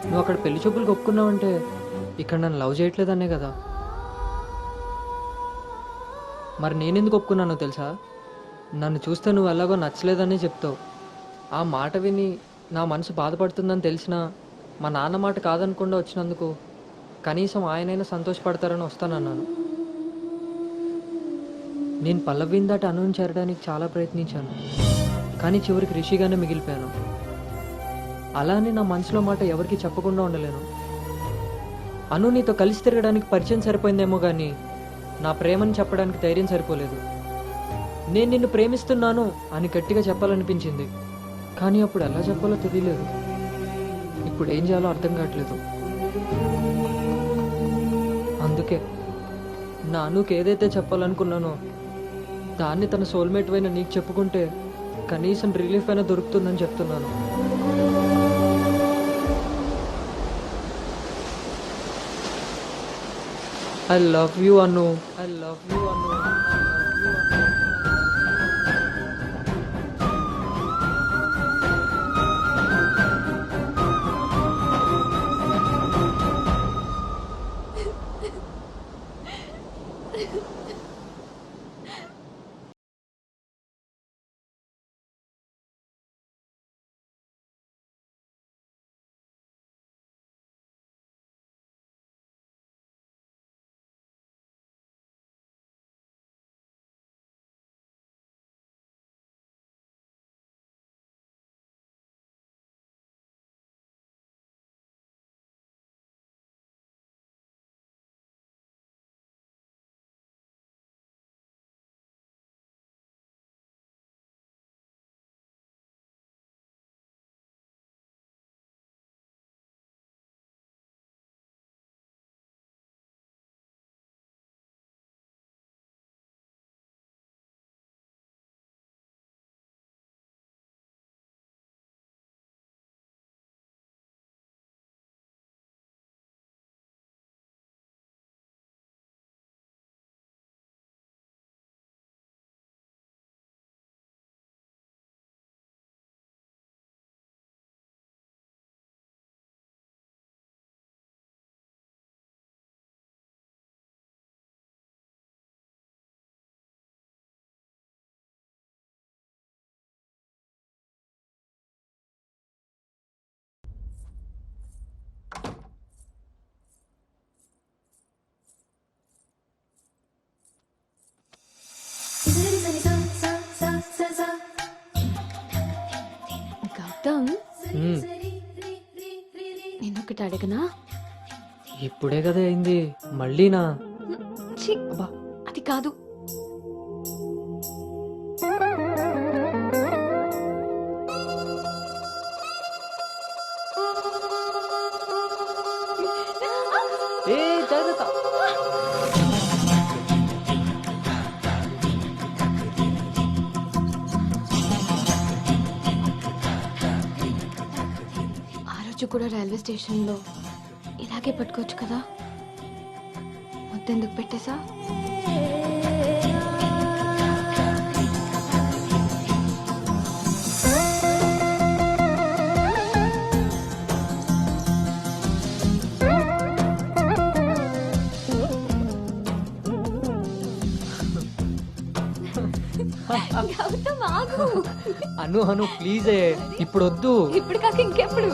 నువ్వు అక్కడ పెళ్లి చూపులకు ఒప్పుకున్నావంటే ఇక్కడ నన్ను లవ్ చేయట్లేదనే కదా. మరి నేనెందుకు ఒప్పుకున్నానో తెలుసా? నన్ను చూస్తే నువ్వు ఎలాగో నచ్చలేదని చెప్తావు. ఆ మాట విని నా మనసు బాధపడుతుందని తెలిసినా మా నాన్న మాట కాదనకుండా వచ్చినందుకు కనీసం ఆయనైనా సంతోషపడతారని వస్తానన్నాను. నేను పల్లవిని దాటి అనుని చేరడానికి చాలా ప్రయత్నించాను, కానీ చివరికి రిషిగానే మిగిలిపోయాను. అలానే నా మనసులో మాట ఎవరికి చెప్పకుండా ఉండలేను. అను నీతో కలిసి తిరగడానికి పరిచయం సరిపోయిందేమో కానీ నా ప్రేమని చెప్పడానికి ధైర్యం సరిపోలేదు. నేను నిన్ను ప్రేమిస్తున్నాను అని గట్టిగా చెప్పాలనిపించింది, కానీ అప్పుడు ఎలా చెప్పాలో తెలియలేదు. ఇప్పుడు ఏం చేయాలో అర్థం కావట్లేదు. అందుకే నా అనుకి ఏదైతే చెప్పాలనుకున్నానో దాన్ని తన సోల్మేట్ అయిన నీకు చెప్పుకుంటే కనీసం రిలీఫ్ అయినా దొరుకుతుందని చెప్తున్నాను. I love you, Anu. I love you, Anu. Gautam, నేనొకటి అడగనా? ఇప్పుడే కదా అయింది, మళ్ళీనా? ఛీ, అది కాదు. ఏ జాగ్రత్త. ఆ రోజు కూడా రైల్వే స్టేషన్లో ఇలాగే పట్టుకోవచ్చు కదా, మొత్తెందుకు పెట్టేసా? గౌతమ్ ఆగు. అను అను ప్లీజ్, ఇప్పుడు వద్దు. ఇప్పుడు కాక ఇంకెప్పుడు?